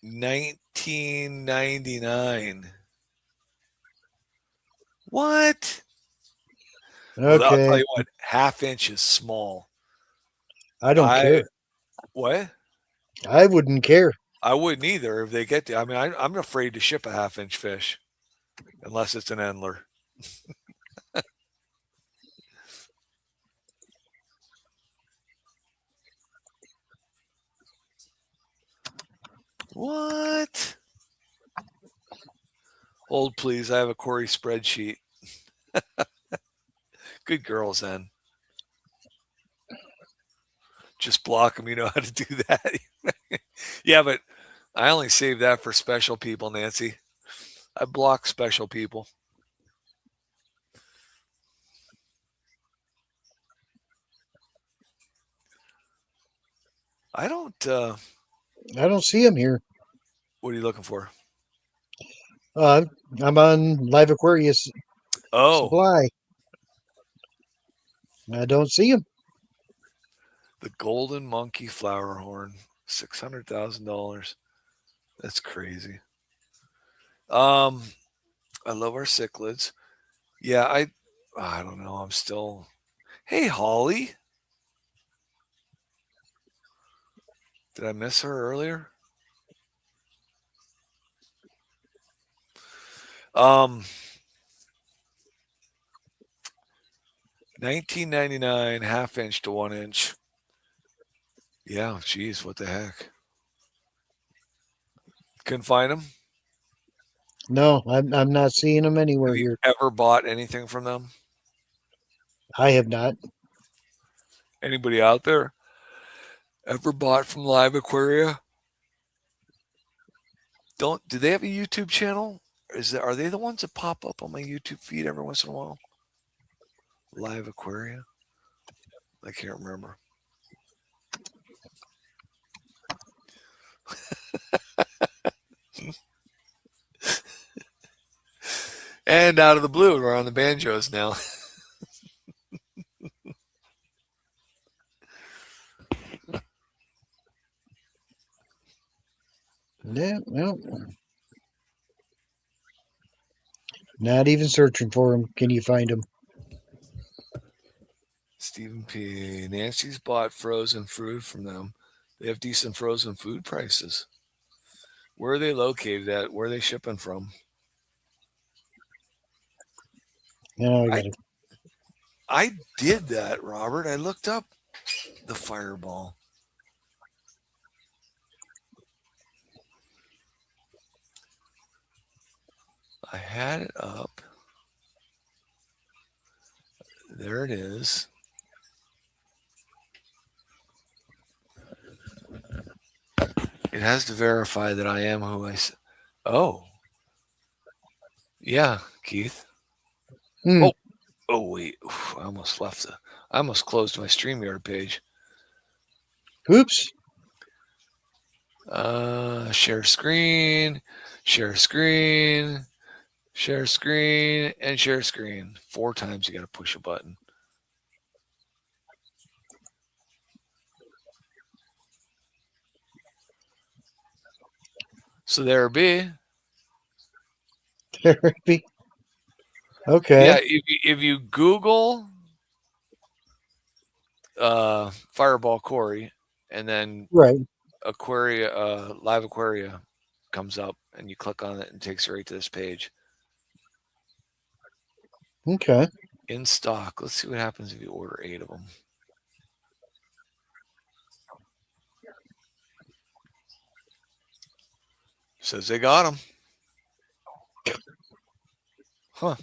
1999. What? Well, I'll tell Okay, you what, half inch is small. I don't I care. what? I wouldn't care. I wouldn't either if they get to. I mean, I'm afraid to ship a half inch fish unless it's an endler. What? Hold please. I have a query spreadsheet. Good girls, then. Just block them. You know how to do that. Yeah, but I only save that for special people, Nancy. I block special people. I don't. I don't see him here. What are you looking for? Uh, I'm on Live Aquarius Oh, Supply. I don't see them. The golden monkey flower horn, $600,000. That's crazy. I love our cichlids. Yeah, I don't know. I'm still. Hey, Holly. Did I miss her earlier? Um, 1999, half inch to 1 inch. Yeah, geez, what the heck? Couldn't find them. No, I'm not seeing them anywhere Have you here. ever bought anything from them? I have not. Anybody out there ever bought from Live Aquaria? Do they have a YouTube channel? Are they the ones that pop up on my YouTube feed every once in a while? Live Aquaria? I can't remember. And out of the blue, we're on the banjos now. Yeah, well, not even searching for them. Can you find them? Stephen P. Nancy's bought frozen food from them. They have decent frozen food prices. Where are they located at? Where are they shipping from? No, I I got it. I did that, Robert. I looked up the Fireball. I had it up. There it is. It has to verify that I am who I said. Oh, yeah, Keith. Hmm. Oh, oh wait. Oof, I almost closed my StreamYard page. Oops. Share screen, share screen, share screen, and share screen. 4 times you got to push a button. So there it be. Therapy. Okay. Yeah, if you Google Fireball Corey and then Right. Live Aquaria comes up and you click on it and it takes you right to this page. Okay. In stock. Let's see what happens if you order 8 of them. Says they got them. Huh.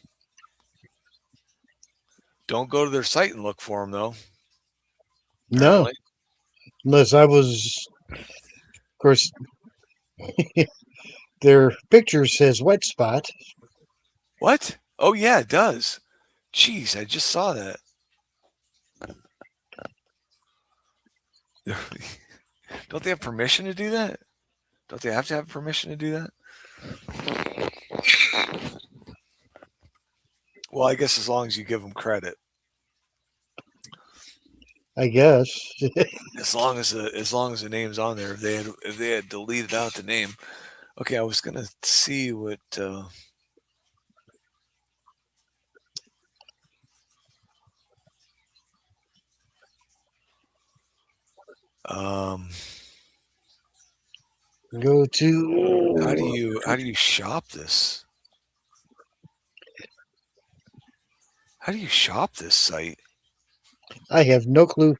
Don't go to their site and look for them though. No, Apparently. unless I was, of course, their picture says wet spot. What? Oh yeah, it does. Jeez, I just saw that. Don't they have permission to do that? Don't they have to have permission to do that? Well, I guess as long as you give them credit. I guess. As long as the name's on there. If they had deleted out the name. Okay, I was gonna see what um Go to. how do you shop this? How do you shop this site? I have no clue.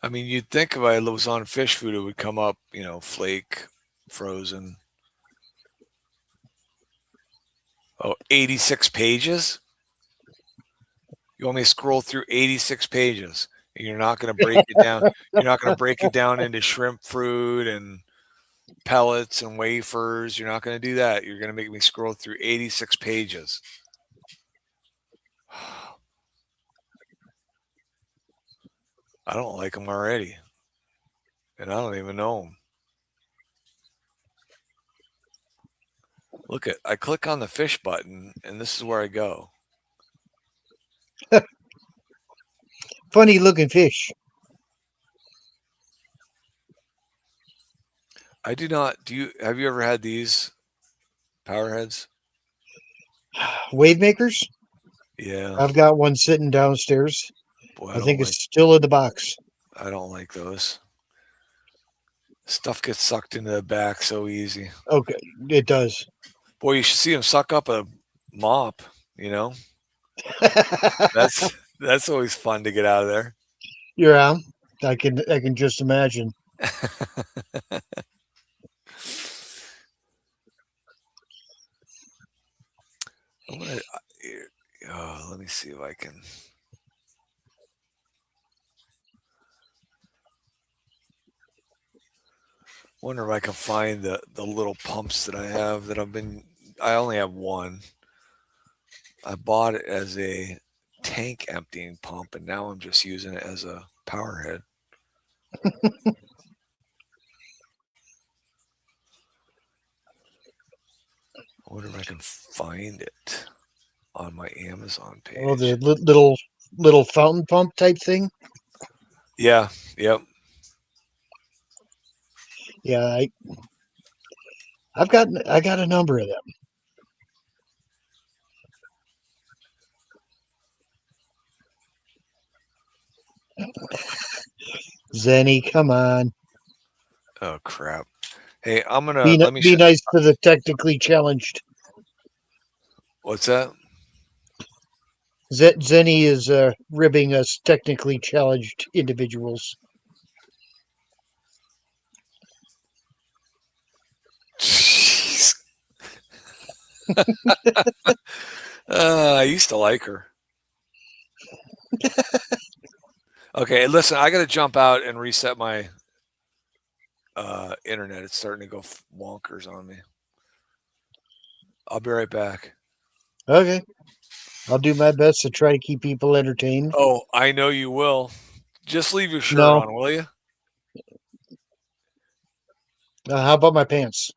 I mean, you'd think if I was on fish food, it would come up, flake, frozen. Oh, 86 pages? You want me to scroll through 86 pages? And you're not going to break it down. You're not going to break it down into shrimp fruit and pellets and wafers. You're not going to do that. You're going to make me scroll through 86 pages. I don't like them already. And I don't even know them. Look at, I click on the fish button and this is where I go. Funny looking fish. I do not. Have you ever had these power heads? Wave makers? Yeah. I've got one sitting downstairs. Boy, I think it's still in the box. I don't like those. Stuff gets sucked into the back so easy. Okay, it does. Boy, you should see him suck up a mop, you know? That's always fun to get out of there. Yeah, I can just imagine. I'm gonna let me see if I can. Wonder if I can find the little pumps that I have that I only have one. I bought it as a tank emptying pump and now I'm just using it as a power head. I wonder if I can find it on my Amazon Oh, the page. little fountain pump type thing. Yeah, yep. Yeah, I got a number of them. Zenny, come on. Oh crap. Hey, I'm gonna Be let me be show. nice to the technically challenged. What's that? Zenny is ribbing us technically challenged individuals. Jeez. I used to like her. Okay, listen, I got to jump out and reset my internet. It's starting to go wonkers on me. I'll be right back. Okay, I'll do my best to try to keep people entertained. Oh, I know you will. Just leave your shirt No, on, will you? how about my pants?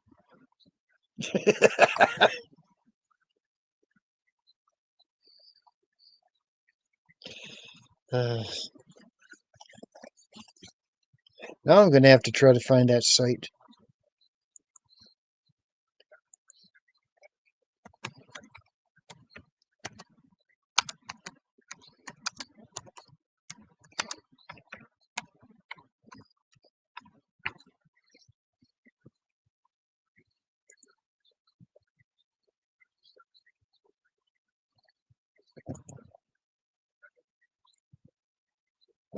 Uh, now I'm going to have to try to find that site.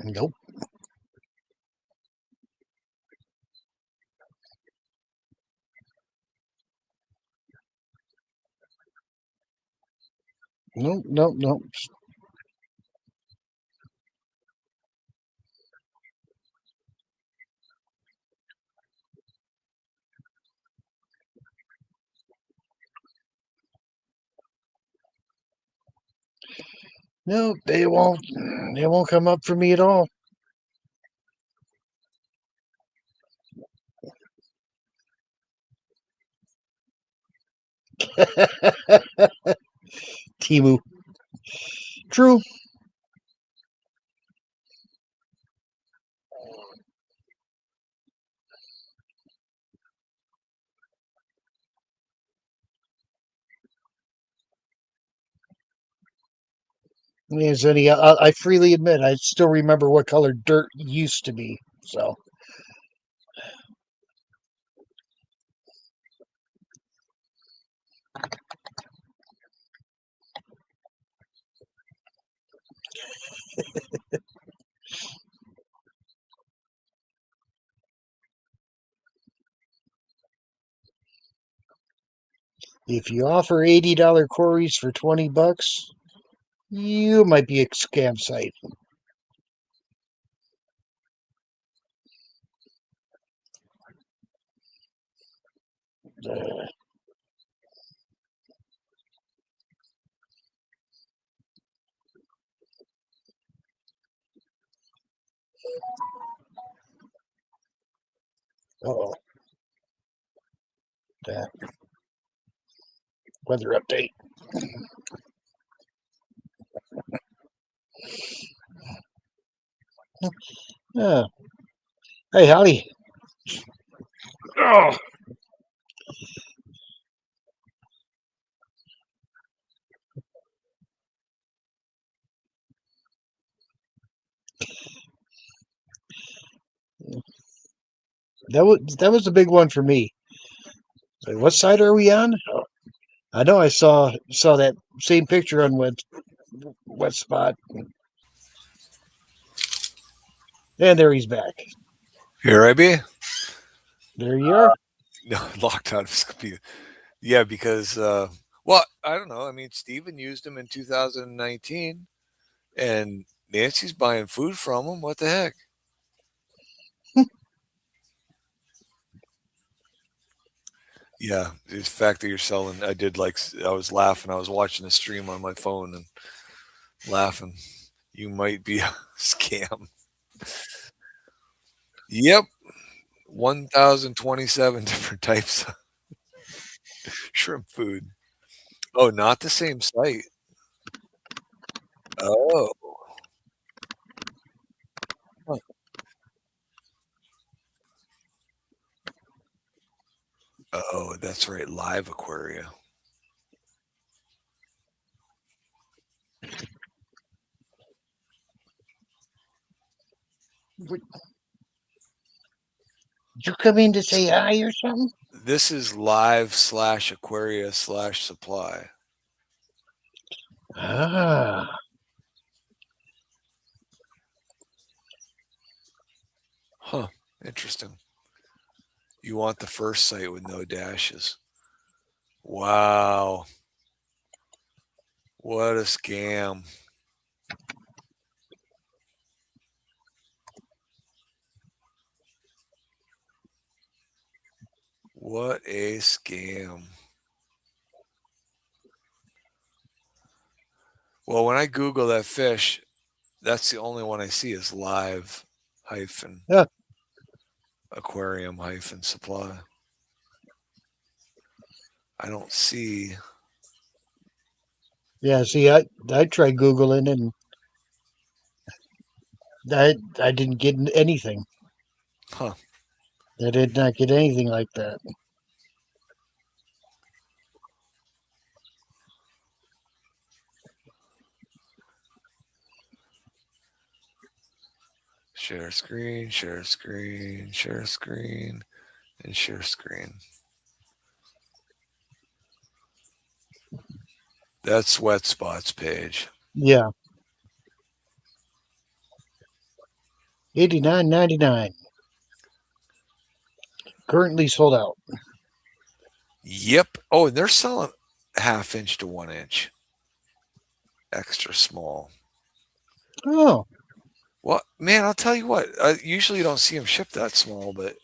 Nope. Nope. Nope. Nope. Nope. They won't. They won't come up for me at all. Timu. True. Yes, I freely admit I still remember what color dirt used to be. So, if you offer $80 quarries for $20, you might be a scam site. Uh, oh, that. weather update. Yeah. Hey, howdy. Oh, that was a big one for me. Like, what side are we on? I know I saw that same picture on wet spot, and there he's back. Here I be. There you are. No, lockdown is gonna be. Yeah, because well, I don't know. I mean, Steven used them in 2019, and Nancy's buying food from him. What the heck? Yeah, the fact that you're selling. I did like. I was laughing. I was watching the stream on my phone and laughing. You might be a scam. Yep, 1,027 different types of shrimp food. Oh, not the same site. Oh, huh. Oh, that's right. Live Aquaria. Did you come in to say hi or something? This is live slash Aquaria slash supply. Ah, Huh. Interesting. You want the first site with no dashes. Wow. What a scam. What a scam. Well, when I Google that fish, that's the only one I see is live hyphen yeah, aquarium hyphen supply. I don't see. yeah. See, I tried googling and I didn't get anything. Huh. I did not get anything like that. Share screen, share screen, share screen, and share screen. That's Wet Spots page. Yeah, 89.99. Currently sold out. Yep. Oh, and they're selling half inch to 1 inch. Extra small. Oh, Well, man, I'll tell you what. Usually you don't see them shipped that small, but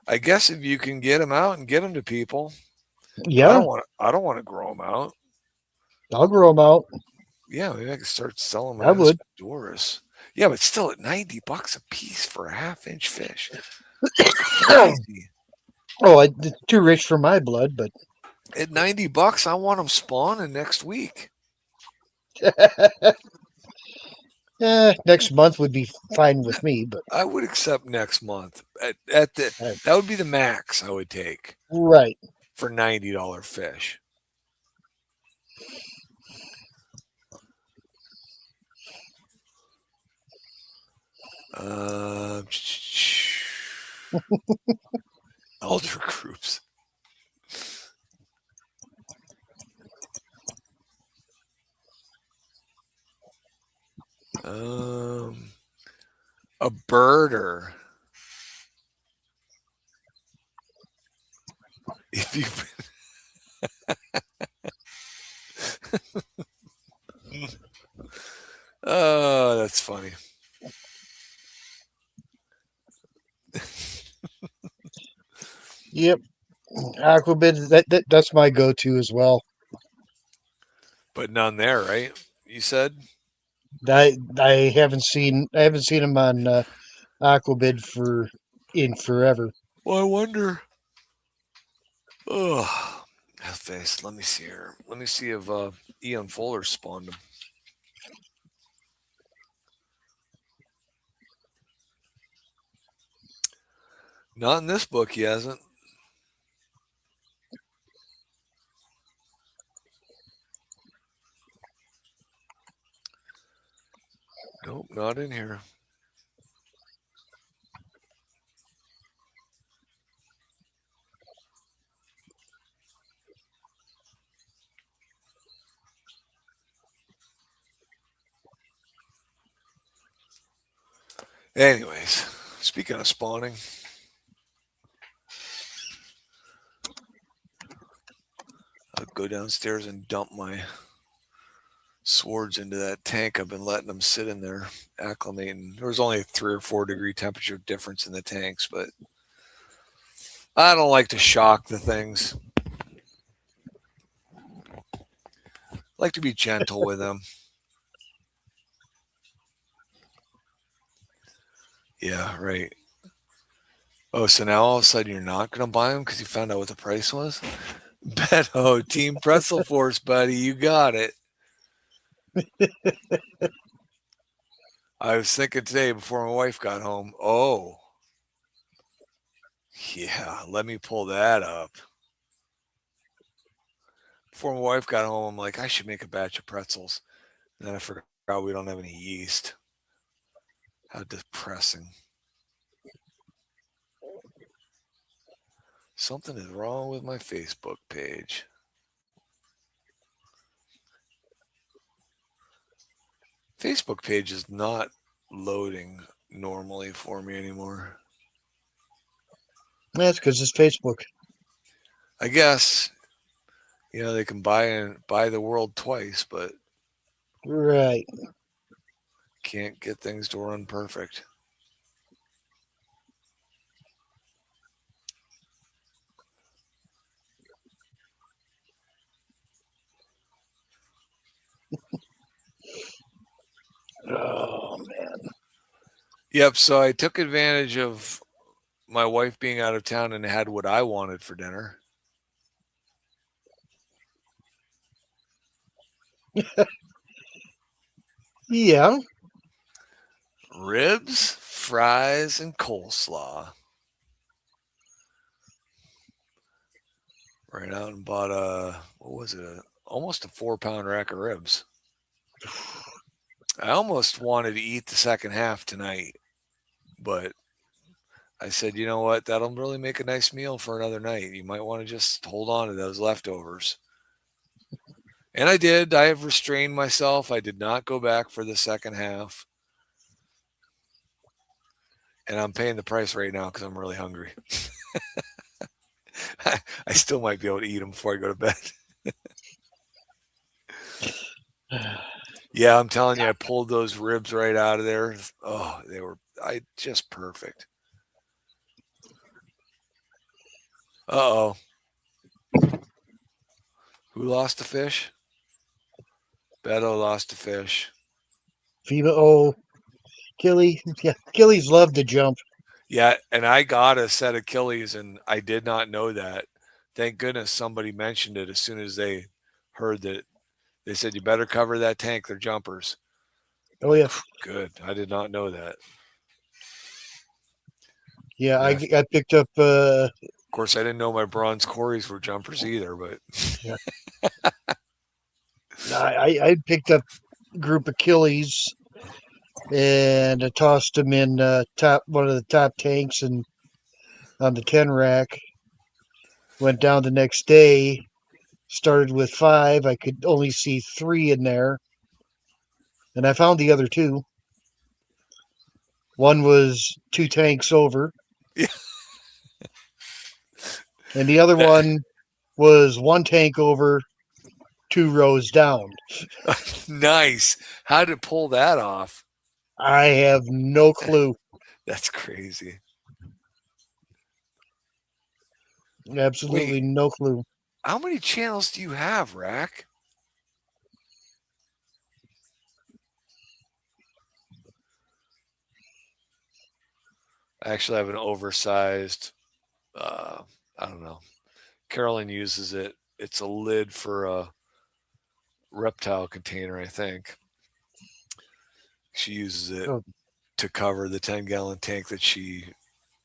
I guess if you can get them out and get them to people, I yeah. don't want. I don't want to grow them out. I'll grow them out. Yeah, maybe I could start selling I my would. Aspedoras. Yeah, but still at $90 a piece for a half-inch fish. Crazy. Oh, it's too rich for my blood, but At $90, I want them spawning next week. next month would be fine with me. But I would accept next month. At the that would be the max I would take right, for $90 fish. Uh, elder groups. A birder. If you oh, that's funny. yep. Aquabid. That's my go-to as well. But none there, right? You said? I haven't seen them on Aquabid in forever. Well, I wonder. Oh, Face. Let me see here. Let me see if Ian Fuller spawned him. Not in this book, he hasn't. Nope, not in here. Anyways, speaking of spawning, I'll go downstairs and dump my swords into that tank. I've been letting them sit in there, acclimating. There was only a 3 or 4 degree temperature difference in the tanks, but I don't like to shock the things. I like to be gentle with them. Yeah, right. Oh, so now all of a sudden you're not going to buy them because you found out what the price was? Beto, Team Pretzel Force, buddy. You got it. I was thinking today before my wife got home, oh, yeah, let me pull that up. Before my wife got home, I'm like, I should make a batch of pretzels. And then I forgot we don't have any yeast. How depressing. Something is wrong with my Facebook page. Facebook page is not loading normally for me anymore. That's because it's Facebook. I guess, they can buy the world twice, but Right. can't get things to run perfect. Oh man. Yep, so I took advantage of my wife being out of town and had what I wanted for dinner. Yeah. Ribs, fries, and coleslaw. Right out and bought almost a 4-pound rack of ribs. I almost wanted to eat the second half tonight, but I said, you know what? That'll really make a nice meal for another night. You might want to just hold on to those leftovers. And I did. I have restrained myself. I did not go back for the second half. And I'm paying the price right now because I'm really hungry. I still might be able to eat them before I go to bed. Yeah, I'm telling you, I pulled those ribs right out of there. Oh, they were just perfect. Uh-oh. Who lost the fish? Beto lost the fish. FEMA. Oh, Killy. Yeah, Killies love to jump. Yeah, and I got a set of Achilles, and I did not know that. Thank goodness somebody mentioned it as soon as they heard that. They said, you better cover that tank. They're jumpers. Oh yeah. Good. I did not know that. Yeah, Yeah. I picked up. Of course, I didn't know my bronze Corys were jumpers either, but Yeah. I picked up a group of Killies and I tossed them in one of the top tanks and on the 10 rack. Went down the next day. Started with 5. I could only see 3 in there, and I found the other 2. One was 2 tanks over, yeah. and the other one was 1 tank over, 2 rows down. Nice. How to pull that off? I have no clue. That's crazy. Absolutely no clue. How many channels do you have, Rack? I actually have an oversized, I don't know. Carolyn uses it it's a lid for a reptile container, I think. She uses it Oh, to cover the 10-gallon tank that she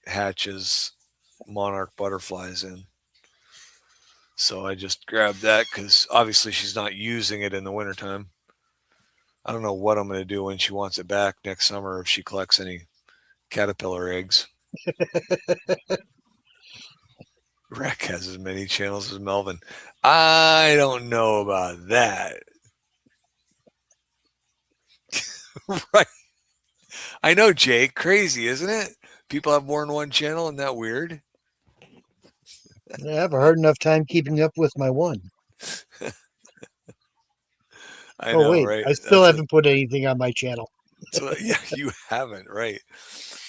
hatches monarch butterflies in. So I just grabbed that because obviously she's not using it in the wintertime. I don't know what I'm going to do when she wants it back next summer if she collects any caterpillar eggs. Rec has as many channels as Melvin. I don't know about that. Right. I know, Jake. Crazy, isn't it? People have more than one channel. Isn't that weird? I have a hard enough time keeping up with my one. I Oh, know, wait. right? I still haven't put anything on my channel. Yeah, you haven't, right?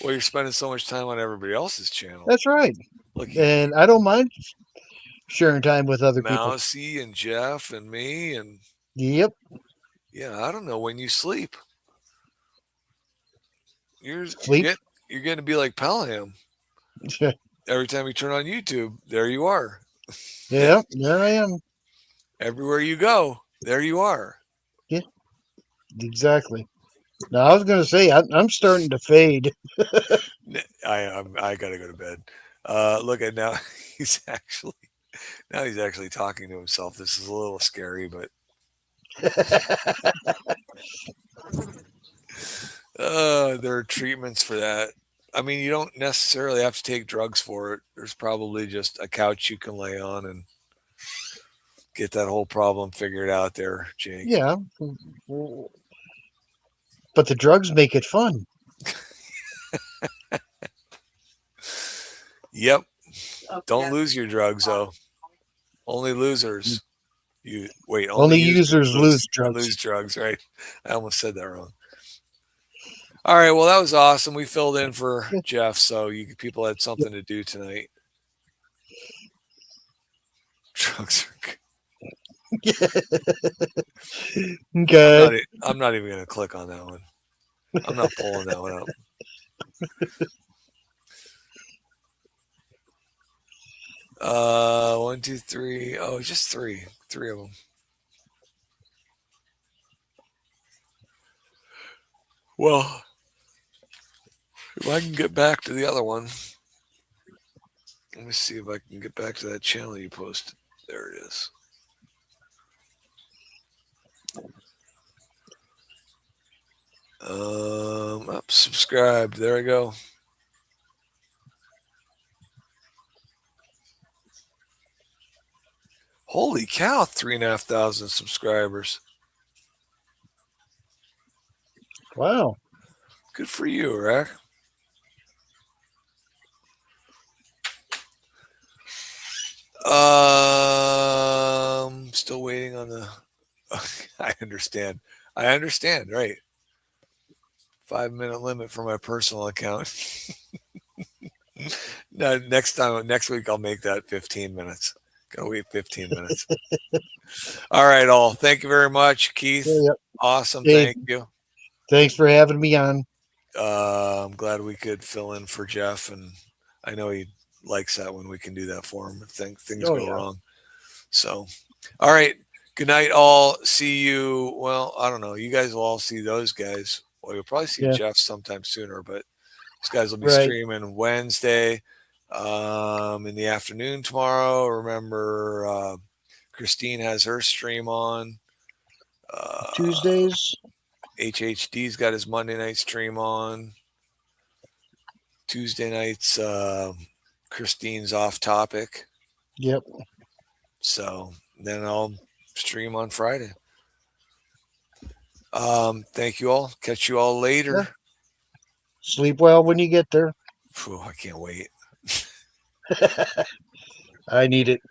Well, you're spending so much time on everybody else's channel. That's right. Look, And I don't mind sharing time with other people. Mousy and Jeff and me, and Yep. yeah, I don't know when you sleep. You're Sleep. you're getting to be like Pelham. Every time you turn on YouTube, there you are. Yeah, there I am. Everywhere you go, there you are. Exactly. Now, I was going to say, I'm starting to fade. I gotta go to bed. Look at now. He's actually talking to himself. This is a little scary, but there are treatments for that. I mean, you don't necessarily have to take drugs for it. There's probably just a couch you can lay on and get that whole problem figured out there, Jake. Yeah. But the drugs make it fun. Yep. Don't lose your drugs, though. Only losers. You wait. Only users lose drugs. Lose drugs, right? I almost said that wrong. All right. Well, that was awesome. We filled in for Jeff, so you people had something to do tonight. Drugs are good. Okay. I'm not even going to click on that one. I'm not pulling that one up. One, two, three. Oh, just three. Three of them. Well, if I can get back to the other one, let me see if I can get back to that channel you posted. There it is. Up, subscribed. There we go. Holy cow, 3,500 subscribers. Wow. Good for you, Rack. Still waiting on the. I understand. Right. 5-minute limit for my personal account. No, next week I'll make that 15 minutes. Gotta wait 15 minutes. All right, all. Thank you very much, Keith. Yep. Awesome. Hey, Thank you. Thanks for having me on. I'm glad we could fill in for Jeff, and I know he likes that when we can do that for him if things go wrong. So, all right. Good night, all. See you. Well, I don't know. You guys will all see those guys. Well, you'll probably see Jeff sometime sooner, but these guys will be streaming Wednesday in the afternoon tomorrow. Remember, Christine has her stream on. Tuesdays. HHD's got his Monday night stream on. Tuesday nights, Christine's off topic. Yep. So then I'll stream on Friday. Thank you all. Catch you all later. Yeah. Sleep well when you get there. I can't wait. I need it.